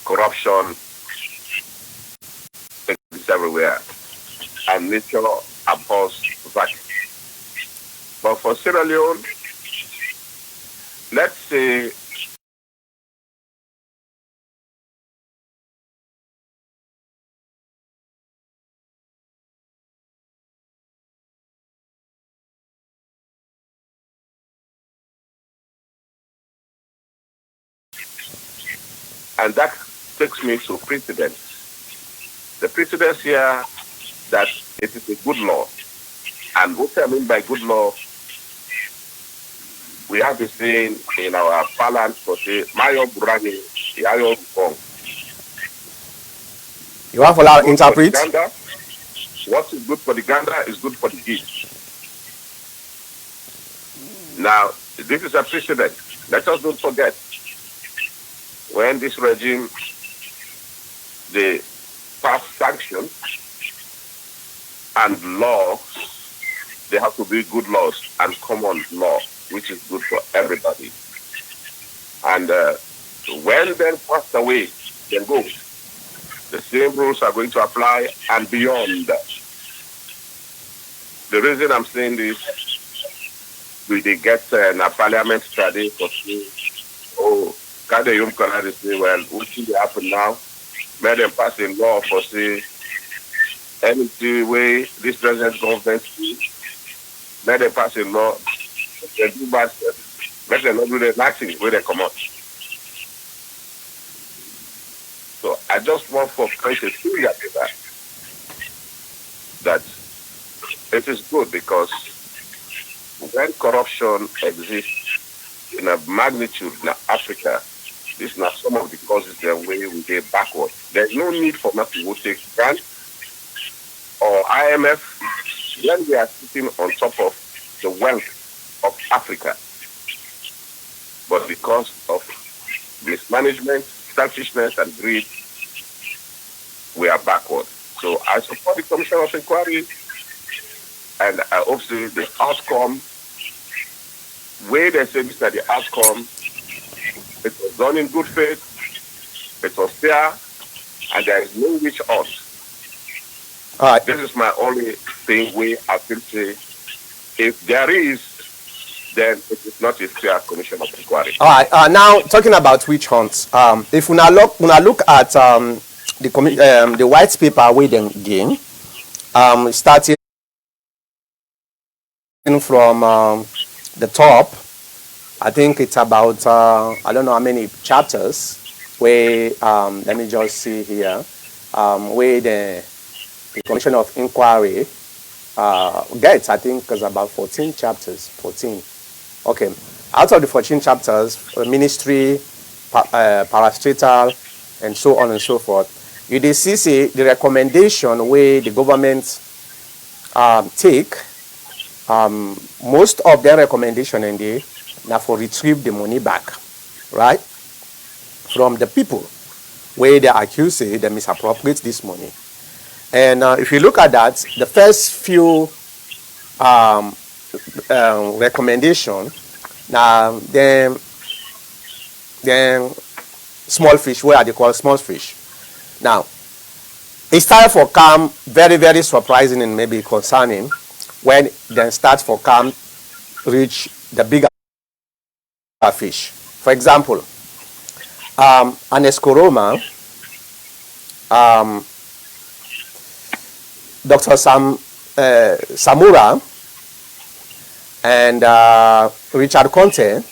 corruption is everywhere, and nature abhors that. But for Sierra Leone, let's say and that takes me to precedents. The precedents here that it is a good law. And what I mean by good law, we have the saying in our parlance to say, Mayo Burani, Yayo Bukong. You want to interpret? What is good for the gander is good for the geese. Now, this is a precedent. Let us don't forget, when this regime, they pass sanctions and laws, they have to be good laws and common law, which is good for everybody. And when they're passed away, then goes. The same rules are going to apply and beyond that. The reason I'm saying this, we they get a parliament study for saying, oh, can the young Canadians say, well, what should happen now? May them pass a law for say, any way this present government see, may them pass a law, they do bad stuff, let them not do the nothing where they come out. So I just want for Christ to see that it is good, because when corruption exists in a magnitude in Africa, this is not some of the causes the way we get backward. There's no need for us to go take grants or IMF when we are sitting on top of the wealth of Africa. But because of mismanagement, selfishness, and greed, we are backward. So I support the Commission of Inquiry, and I hope see the outcome, where they say this is the outcome, it was done in good faith, it was fair, and there is no witch hunt. All right. This is my only thing where I feel say, if there is, then it is not a fair Commission of Inquiry. All right. Now talking about witch hunts, if we now look at the white paper we then gain, starting from the top, I think it's about I don't know how many chapters. Where let me just see here, where the Commission of Inquiry gets, I think, is about 14 chapters. 14. Okay. Out of the 14 chapters, ministry, parastatal, and so on and so forth, you did see the recommendation where the government take. Most of their recommendation in there now for retrieve the money back, right, from the people where they accuse say they misappropriate this money. And if you look at that, the first few recommendation, now then small fish, where are they called small fish? Now, it started for come very, very surprising and maybe concerning when then start for come reach the bigger fish. For example, an escoroma, Dr. Samura and Richard Conte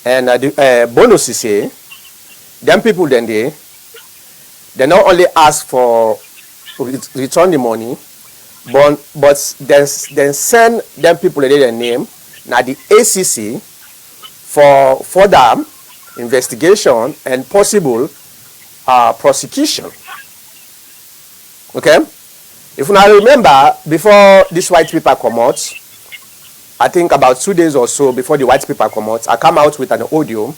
and Bono Sise, them people then they not only ask for return the money, but then send them people their name now the ACC for further investigation and possible prosecution. Okay, if you now remember, before this white paper come out, I think about 2 days or so before the white paper come out, I come out with an audio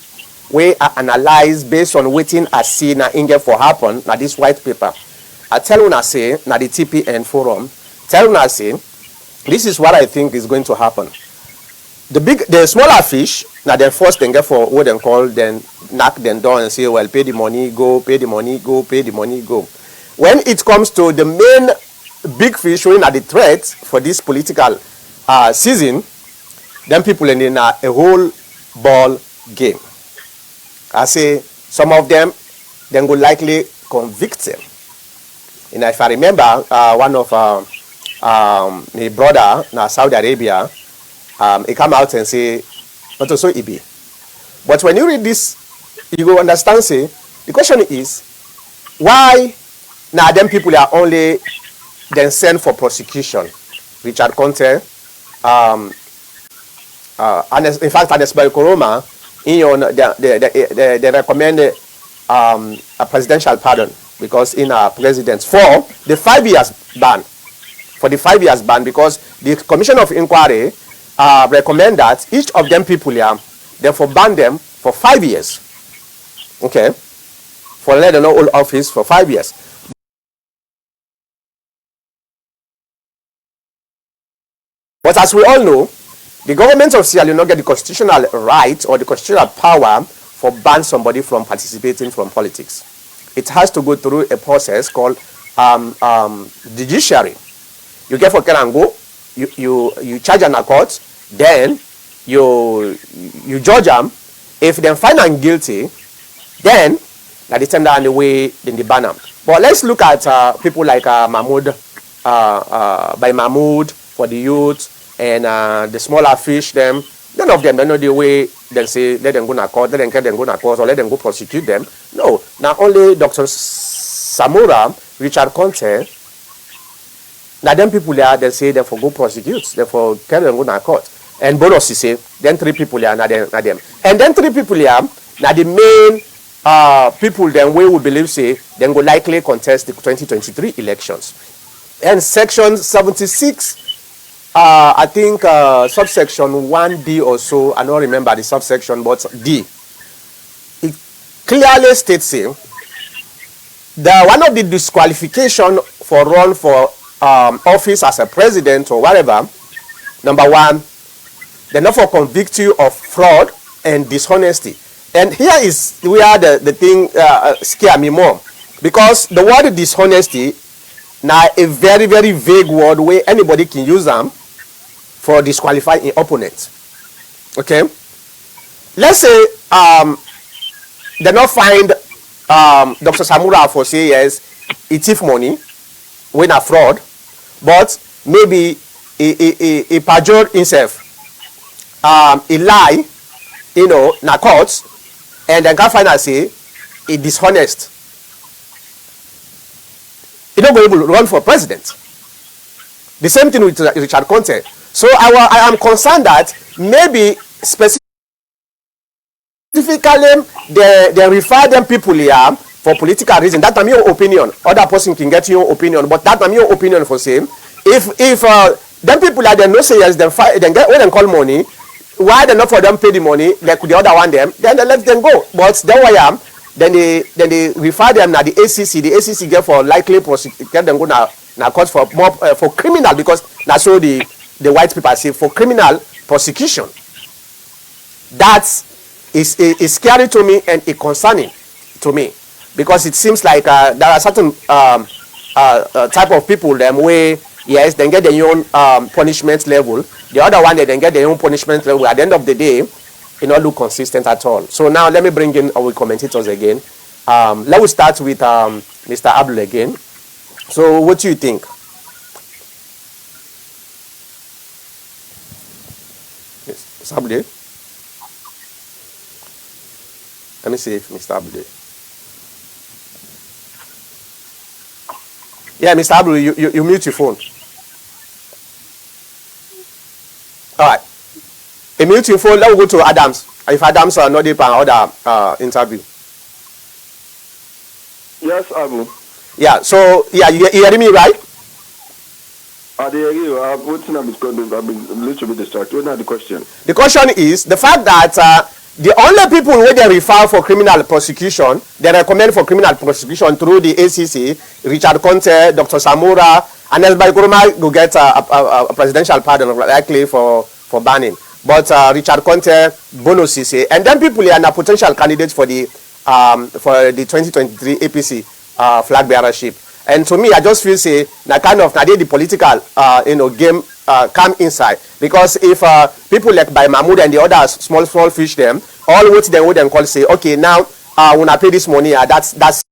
where I analyze based on waiting I see na inge for happen na this white paper. I tell una say na the TPN forum, tell una say this is what I think is going to happen. The smaller fish, now then first they get for what they call, then knock them down and say, well, pay the money, go, pay the money, go, pay the money, go. When it comes to the main big fish showing at the threat for this political season, then people in a whole ball game. I say some of them then will likely convict them. And if I remember, one of my brother in Saudi Arabia, he come out and say, not also EB. But when you read this, you go understand, say, the question is, why now them people are only then sent for prosecution? Richard Conte, and in fact, Anesbel Koroma, they recommended a presidential pardon because in a president for the 5 years ban. For the 5 years ban, because the Commission of Inquiry recommend that each of them people here, therefore ban them for 5 years. Okay? For let them know all office for 5 years. But as we all know, the government of Sierra Leone not get the constitutional right or the constitutional power for ban somebody from participating from politics. It has to go through a process called judiciary. You get for Kerango, you charge an court, then you judge them. If they find them guilty, then at the time that the way then they ban them. But let's look at people like Mahmoud, by Mahmoud for the youth and the smaller fish. Them none of them they know the way they say let them go to court, let them get them go to court, or let them go prosecute them. No, now only Dr. Samura, Richard Conte. Now them people there, they say they for go prosecute, they for carry them go to court. And bonus is say, then 3 people here, not them. And then 3 people here, now the main people then we will believe say, then go likely contest the 2023 elections. And section 76, I think subsection 1D or so, I don't remember the subsection, but D. It clearly states here, one of the disqualification for run for office as a president or whatever, number 1, they not for convict you of fraud and dishonesty. And here is where the thing scare me more, because the word dishonesty now a very, very vague word where anybody can use them for disqualifying an opponent. Okay, let's say they not find Dr. Samura for say yes, he thief money, when a fraud, but maybe he perjured himself, he lie, na courts, and then can find out say he dishonest. He not going to run for president. The same thing with Richard Conte. So I am concerned that maybe specifically they refer them people here for political reason. That's your opinion. Other person can get your opinion, but that's your opinion for same. If them people are they no say yes, then get when they call money, why they not for them pay the money, like the other one them, then they let them go. But then why am? Then they refer them now the ACC. The ACC get for likely get them go now court for more for criminal, because that's so the white people say for criminal prosecution. That is scary to me and it concerning to me, because it seems like there are certain type of people them where yes they get their own punishment level. The other one they then get their own punishment level. At the end of the day, it not look consistent at all. So now let me bring in our commentators again. Let us start with Mr. Abdul again. So what do you think? Yes, Mr. Abdul. Let me see if Mr. Abdul. Yeah, Mr. Abdul, you mute your phone. All right. A mute your phone. Let me go to Adams. If Adams are not deep on other interview. Yes, Abu. Yeah. So yeah, you hearing me right? I hear you. I've been a little bit distracted. What's not the question? The question is the fact that the only people where they refer for criminal prosecution, they recommend for criminal prosecution through the ACC, Richard Conte, Dr. Samura, and Elbai Kuruma will get a presidential pardon likely for banning. But Richard Conte, Bono Sise, and then people are a potential candidates for the 2023 APC flag bearership. And to me, I just feel say that kind of the political game come inside, because if people like by Mahmoud and the other small fish them all what they would then call say okay now when I pay this money that's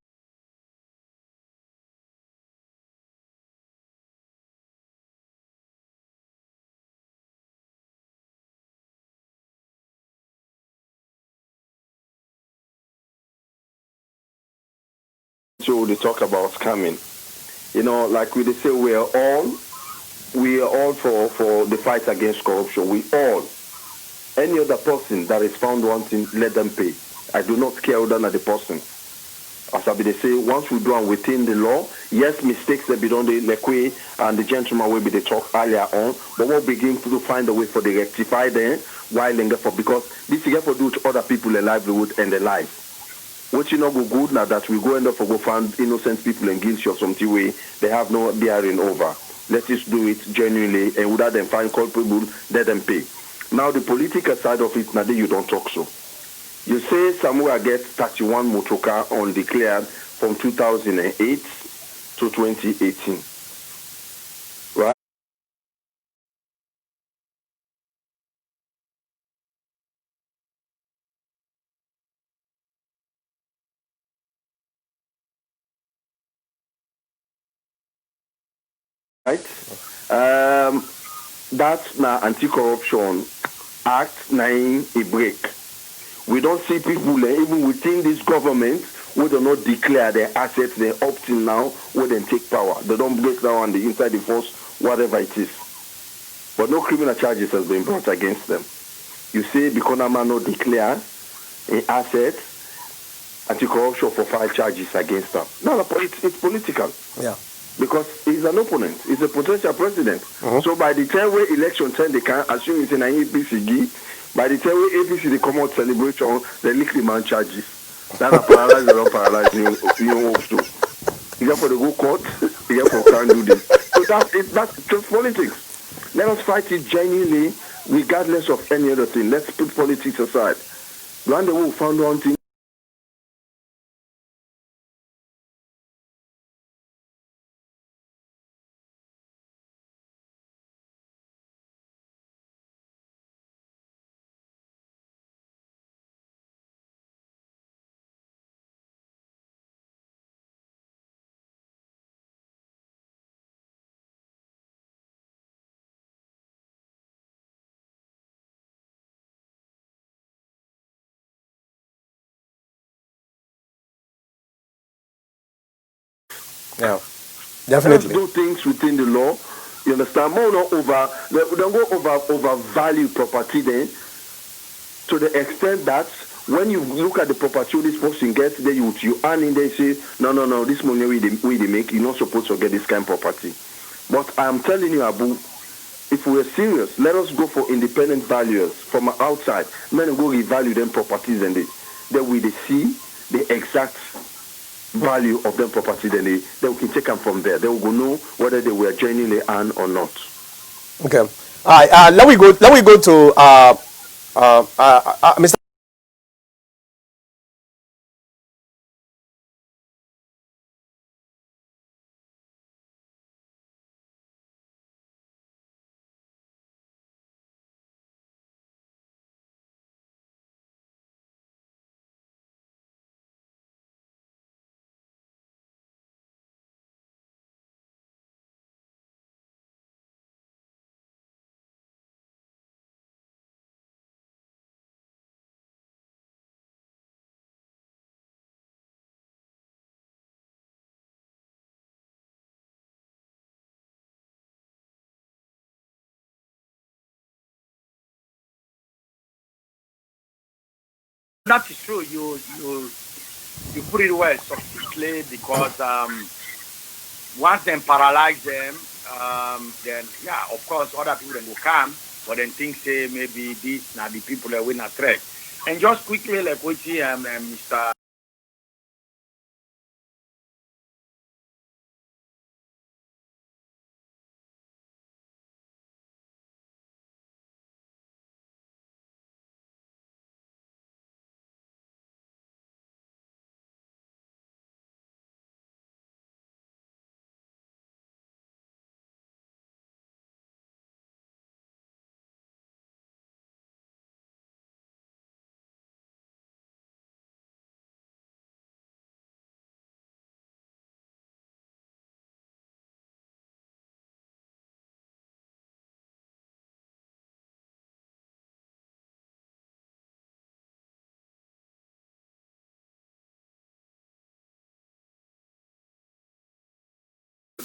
So they talk about scamming. You know, like we say, we are all for the fight against corruption. We all. Any other person that is found wanting, let them pay. I do not care other than the person. As I they say, once we do and within the law, yes, mistakes that be done the Lekwe and the gentleman will be the talk earlier on, but we'll begin to find a way for the rectify them while longer for, because this is for do to other people a livelihood and a life. What you know go good now that we go end up for go find innocent people and guilty of something way they have no bearing over. Let us do it genuinely and without them find culpable, let them pay. Now the political side of it, now you don't talk so. You say Samura gets 31 motorcar undeclared from 2008 to 2018. Right? Right? That's now anti-corruption act 9 a break. We don't see people even within this government who do not declare their assets, they're up till now, where they take power. They don't break down on the inside the force, whatever it is. But no criminal charges has been brought against them. You see, because a man not declare an asset, anti-corruption for 5 charges against them. No, it's political. Yeah. Because he's an opponent. He's a potential president. So by the time we election time, they can assume it's an APC. By the time we APC, they come out celebration, they lick the man charges. That are paralyzed, they don't paralyze you also. You got for the go court, you got for can't do this. So that's just politics. Let us fight it genuinely, regardless of any other thing. Let's put politics aside. One day we found one thing. Yeah, definitely. Let's do things within the law. You understand? More not over. Don't go overvalue property then, to the extent that when you look at the property this person gets, then you earn in there, say no, this money we they make, you're not supposed to get this kind of property. But I am telling you, Abu, it's if we're serious, let us go for independent valuers from outside. Men go revalue them properties and then we see the exact value of them property, then we can take them from there. They will know whether they were genuinely earned or not. Okay. All right. Let we go. Let we go to Mr. That is true. You put it well, succinctly, because once them paralyze them, then yeah, of course, other people then will come, but then think say maybe this now the people that win a threat. And just quickly, like what Mr.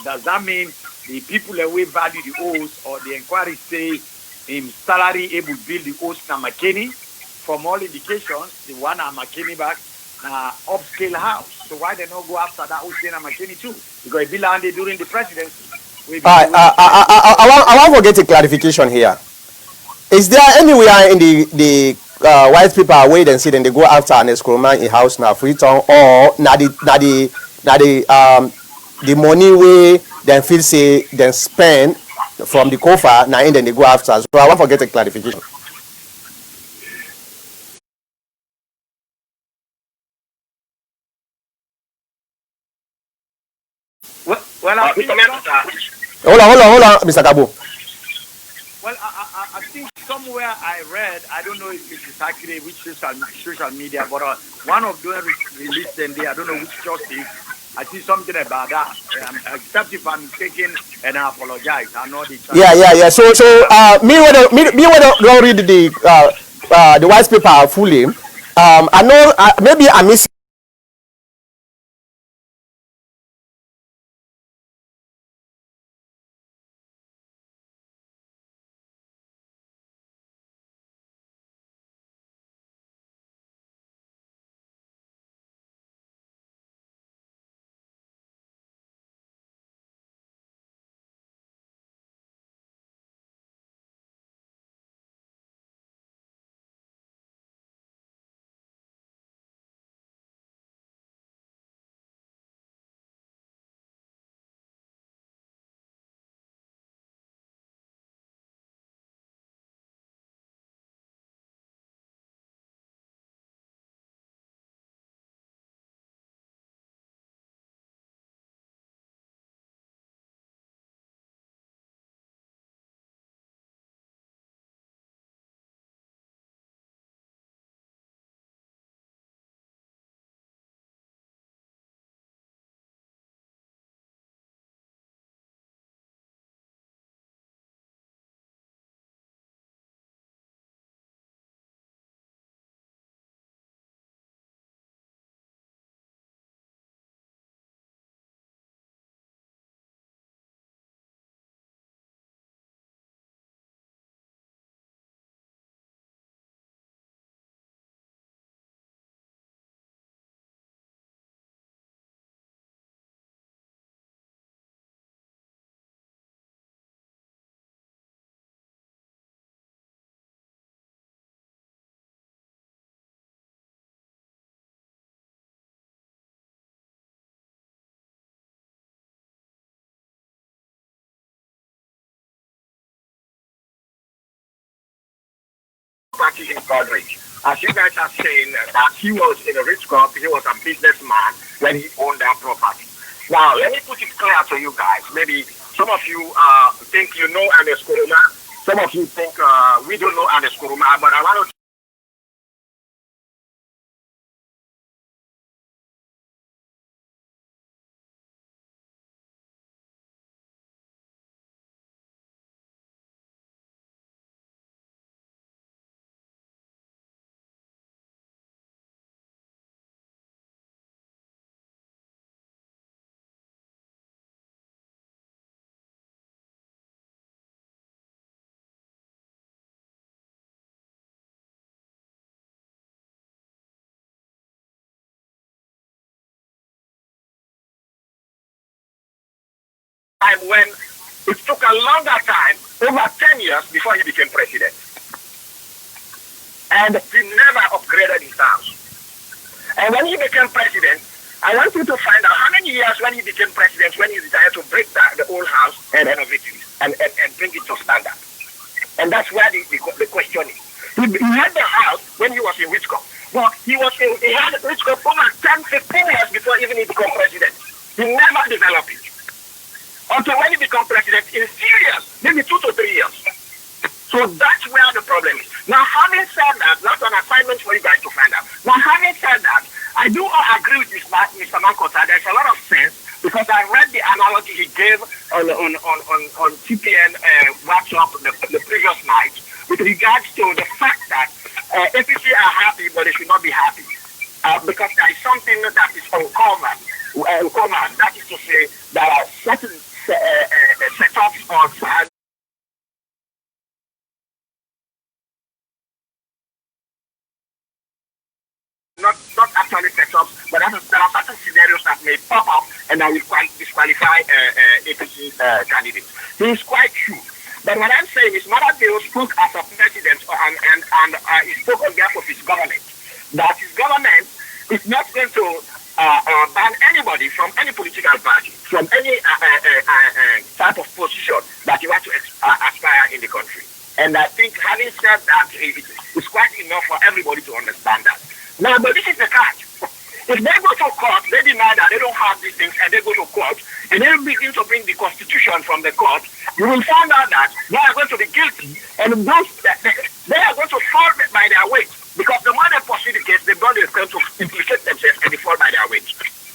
Does that mean the people that we value the host or the inquiry say him salary able to build the host na McKinney? From all indications, the one at McKinney back upscale house. So why they not go after that host na McKinney too? Because it be landed during the presidency. I want to get a clarification here. Is there anywhere in the white people wait and see then they go after an escrow in house now Freetown or the money way then feel say then spend from the cofer now and then they go after. So I want to get a clarification. Well, I think Hold on, Mr. Kabo. well, I think somewhere I read, I don't know if it is accurate, which social media, but one of them released them there, I don't know which justice, I see something about that. Except if I'm mistaken, and I apologize. I know the Yeah. So me when I don't read the white paper fully. I know maybe I miss property in Godrich. As you guys are saying, that he was in a rich crop, he was a businessman when he owned that property. Now, let me put it clear to you guys. Maybe some of you think you know Ernest Kuruma. Some of you think we don't know Ernest Kuruma, but I want to time when it took a longer time, over 10 years, before he became president. And he never upgraded his house. And when he became president, I want you to find out how many years when he became president, when he decided to break the old house and renovate it and bring it to standard. And that's where the question is. He had the house when he was in Wisconsin. But he had Wisconsin over 10, 15 years before even he became president. He never developed it. Until when he became president in 3 years, maybe 2 to 3 years. So that's where the problem is. Now, having said that, that's an assignment for you guys to find out. Now, having said that, I do agree with Mr. Mankota. There's a lot of sense because I read the analogy he gave on TPN workshop the previous night with regards to the fact that APC are happy, but they should not be happy because there is something that is uncovered. That is to say, there are certain setups or not actually setups, but there are certain scenarios that may pop up and that will disqualify APC candidates. He is quite true. But what I'm saying is, Madabeo spoke as a president and he spoke on behalf of his government. That his government is not going to ban anybody from any political party, from any type of position that you want to aspire in the country. And I think having said that, it's quite enough for everybody to understand that. Now, but this is the catch. If they go to court, they deny that they don't have these things, and they go to court, and they begin to bring the constitution from the court, you will find out that they are going to be guilty, and they are going to fall by their weight. Because the more they pursue the case, the more they're going to implicate themselves and they fall by their weight.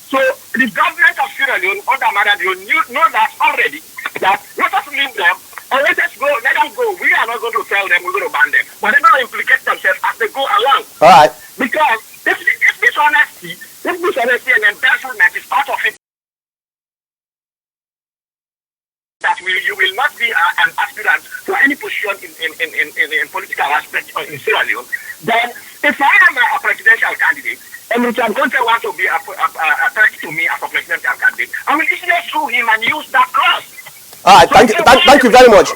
So the government of Sierra Leone, under Madabeo, know that already, that let us leave them, and let them go. We are not going to tell them we're going to ban them. But they're going to implicate themselves as they go along. All right. Because if dishonesty and embezzlement is part of it, that you will not be an aspirant for any position in political aspect in Sierra Leone, then if I am a presidential candidate, and Richard Gonte wants to be a threat to me as a presidential candidate, I will easily sue him and use that clause. All right, thank you very much.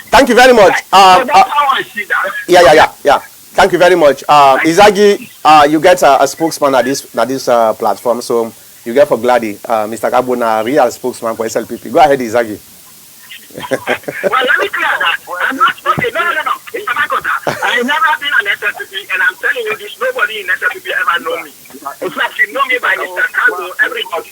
Thank you very much. So that's how I see that. Yeah. Thank you very much. Izagi, you get a spokesman at this platform, so you get for Glady, Mr. Kabuna, real spokesman for SLPP. Go ahead, Izagi. Well, let me clear that. I'm not okay. No. Mr. Makota, I've never been an SLPP, and I'm telling you this, nobody in SLPP ever know me. In fact, you know me by Mr. Kango, everybody.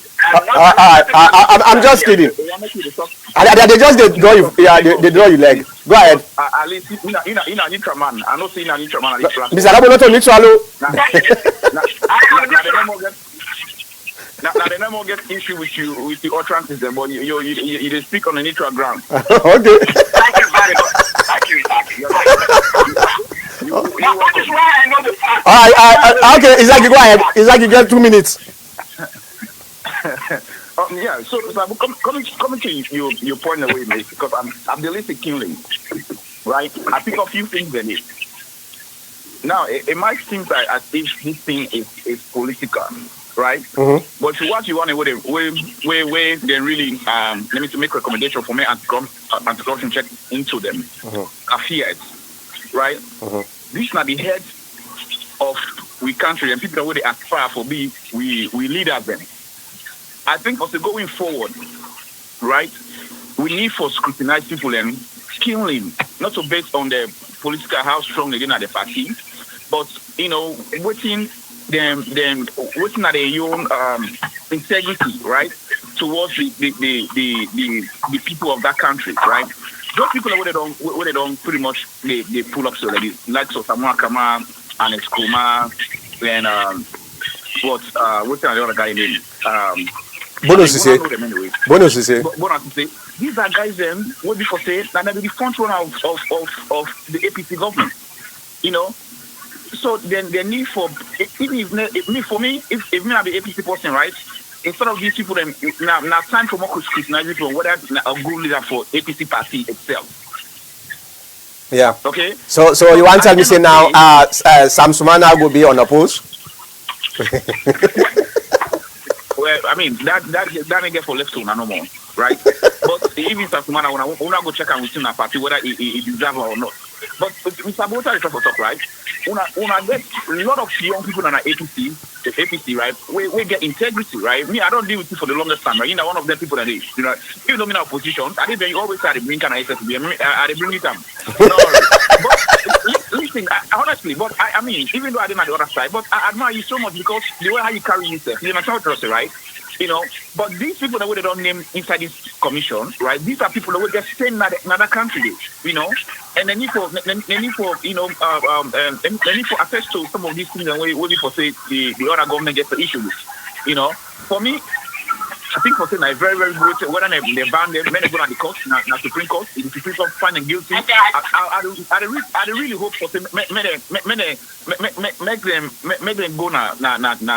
I'm just kidding. They just draw you. Yeah, they draw your leg. Go ahead. At least in a neutral man. I don't see in a neutral man. Mr. Rabo, not neutral. Now they never get issue with the utterances, but you speak on a neutral ground. Okay. Thank you very much. Thank you. That is why I know the fact. All right. Okay, Izaki, go ahead. Izaki, you get 2 minutes. Yeah. So coming to your point away, mate, because I'm the least killing, right? I pick a few things in it. Now it might seem like as if this thing is political. Right, but to what you want to where they really let me to make recommendation for me anti-corruption check into them affairs, right? This not the head of we country and people where they aspire for we lead as them. I think also going forward, right, we need for scrutinize people and killing, not so based on the political, how strong they are the party, but waiting waiting at their own integrity, right, towards the people of that country, right. Those people where they don't pretty much they pull up so like Samuel Kama and Ekuma and what's the other guy name? Bonus is it? Bonus is it? These are guys what before say that they be the front runner of the APC government. So then the need for if me have the APC person, right? Instead of these people, then now time for more scrutinize people whether a good leader for APC party itself. Yeah. Okay. So you want to tell me say now Sam Sumana will be unopposed? Well, I mean that ain't get for left no more, right? But even Sam Sumana, when I go check and within a party whether he deserves or not. But Mr. Bota is talk, right? When I get a lot of young people in the APC, right? We get integrity, right? Me, I don't deal with it for the longest time, right? One of them people that is, even though I'm in opposition, I didn't always try to bring kind of to be. I bring it up. No, but listen, honestly, but I mean, even though I didn't on the other side, but I admire you so much because the way how you carry yourself, you know, right? But these people that we don't name inside this commission, right? These are people that will just stay in another country, and they need for access to some of these things and we for say the other government gets the issue with, For me, I think for saying I very, very good whether they ban them, when they go to the court, now Supreme Court, if the Supreme Court find them guilty, I really hope for them make them go na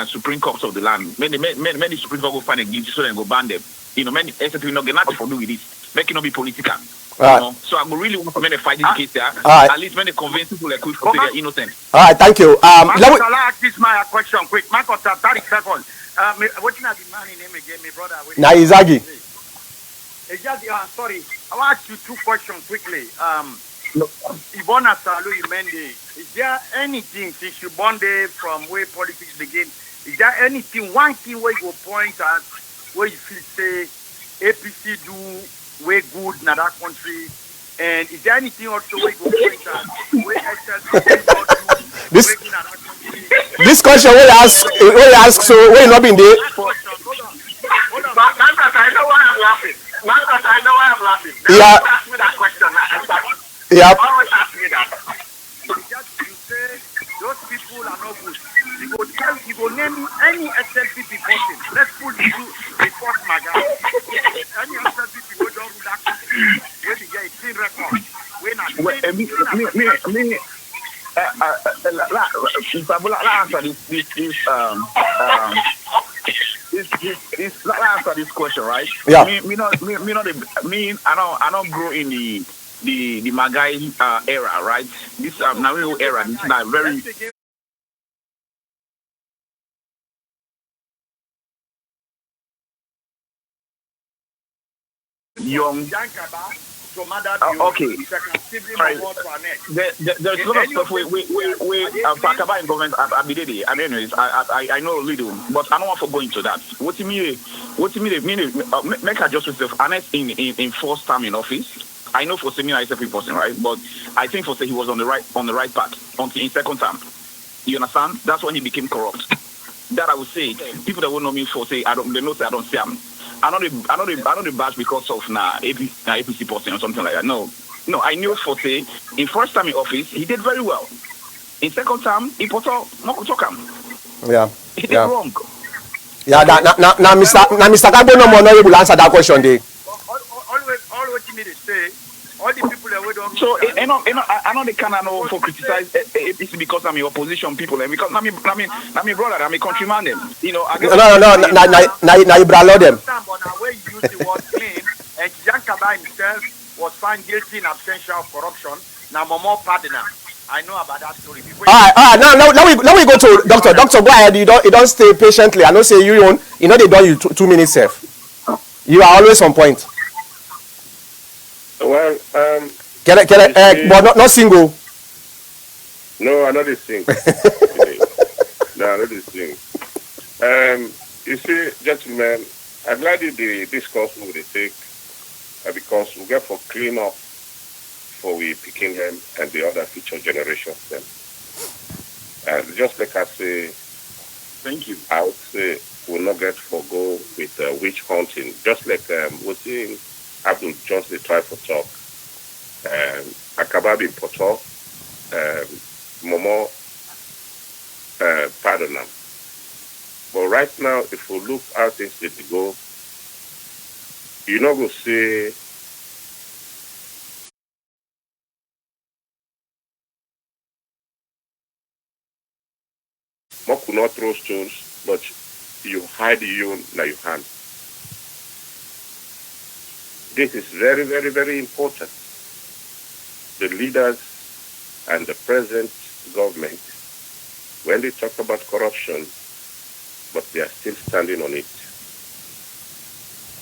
Supreme Court of the land. Make the Supreme Court go find them guilty so they go ban them. Many SFP not get nothing for do with this. Make it not be political. So I really want to fight this case there. At least when they convince people like quick for they're innocent. All right, thank you. Let me ask this my question quick. Marcos, 30 seconds. What's not the man name again, my brother? Now Izagi. Sorry, I want to ask you two questions quickly. Ibona Salu Mende, is there anything since you born there from where politics begin? Is there anything, one thing where you go point at where you feel say APC do way good in that country? And is there anything also where you go point at where SLC do this in that country? This question will ask so will not be in there. Hold on. Marcus, I know why I'm laughing. Yeah. Ask me that question now. Yeah. Always ask me that. You say those people are not good. You go name any SLPP person. Let's put you report my guy. Any SLPP go down with that country. Where they get a clean record. When I answer this question, right? Yeah. I don't grow in the Magai era, right? This Nario era, this is not very young. Okay. Right. There's a lot of stuff we Pakaba in government Abidede. And anyways, I know a little, but I don't want to go into that. What do you mean make adjustments of honest in first time in office? I know for senior ISFP person, right? But I think for say he was on the right path until in second term. You understand? That's when he became corrupt. That I would say people that will know me for say they know say I don't see him. I know the badge because of APC person or something like that. No, I knew for say in first time in office he did very well. In second term he put up Mokuchokam. Yeah. He did wrong. Yeah, now Mr. Kagbo no more able to answer that question there. All what you need to say, all the people that we don't. So I know they cannot know for criticize APC because I'm in opposition people and because I'm brother, I'm a countryman them. No, you brother them. But now where you use the word clean and Jankaba himself was found guilty in absentia of corruption. Now more partner. I know about that story. All right. Now we go to doctor. Doctor, go ahead. You don't stay patiently. I know say you own. They done you 2 minutes safe. You are always on point. Well, but not single. No, I'm not a single. No, I'm not a single. You see, gentlemen, I'm glad the discourse will take because we get for clean up for we picking them and the other future generations them. And just like I say, Thank you. I would say we'll not get for go with witch hunting. Just like we see Abdul just the try for talk. Akabab in Poto, Momo, pardon them. But right now, if we look how things did go, you know, go see Mo could not throw stones, but you hide you in your hand. This is very, very, very important. The leaders and the present government, when they talk about corruption, but they are still standing on it.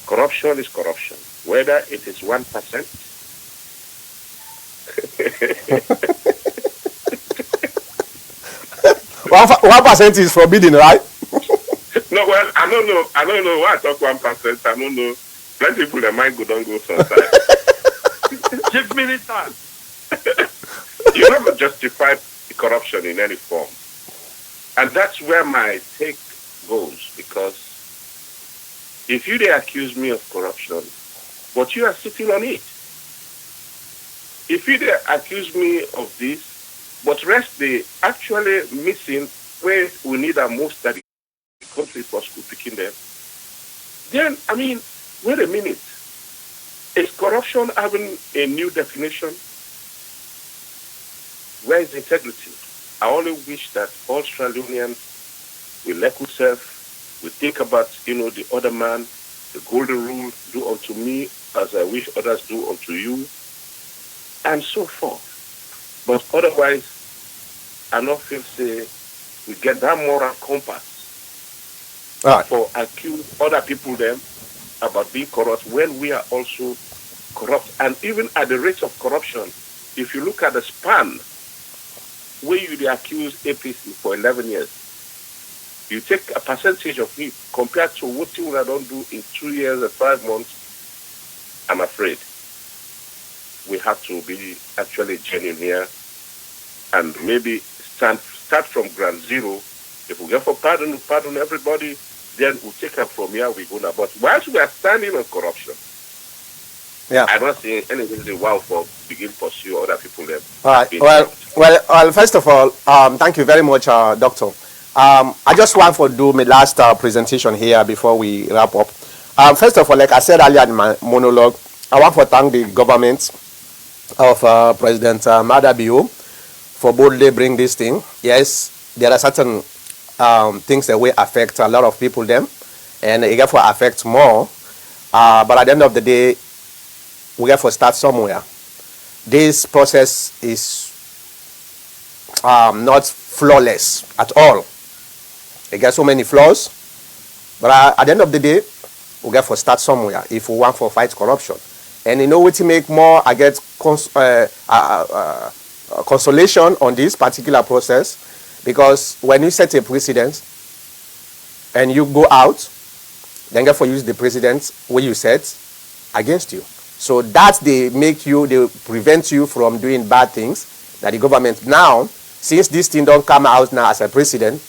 Corruption is corruption. Whether it is 1%, 1% is forbidden, right? no, well, I don't know why I talk 1%. I don't know. Plenty people that might go don't go sometimes. Chief Minister. You never justify corruption in any form. And that's where my take goes, because if you they accuse me of corruption, but you are sitting on it. If you they accuse me of this, but rest they actually missing where we need our most that the country for school picking them, then, I mean, wait a minute. Is corruption having a new definition? Where is integrity? I only wish that all Sierra Leoneans will let themselves, will think about, the other man, the golden rule, do unto me as I wish others do unto you, and so forth. But otherwise, I don't feel say we get that moral compass for accuse other people them about being corrupt when we are also corrupt. And even at the rate of corruption, if you look at the span where you accuse APC for 11 years, you take a percentage of it compared to what you don't do in 2 years and 5 months, I'm afraid we have to be actually genuine here and maybe start from ground zero. If we get for pardon everybody, then we'll take up from here we go now. But whilst we are standing on corruption, I'm not seeing any reason why for begin pursue other people there. All right. Well, first of all, thank you very much, Doctor. I just want to do my last presentation here before we wrap up. First of all, like I said earlier in my monologue, I want to thank the government of President Bio for boldly bringing this thing. Yes, there are certain things that will affect a lot of people them, and it will affect more. But at the end of the day, we have to start somewhere. This process is not flawless at all. It got so many flaws, but at the end of the day, we have to start somewhere if we want to fight corruption. And in order to make more, I get consolation on this particular process, because when you set a precedent and you go out, then therefore use the precedent where you set against you. So that they prevent you from doing bad things that the government now, since this thing don't come out now as a precedent,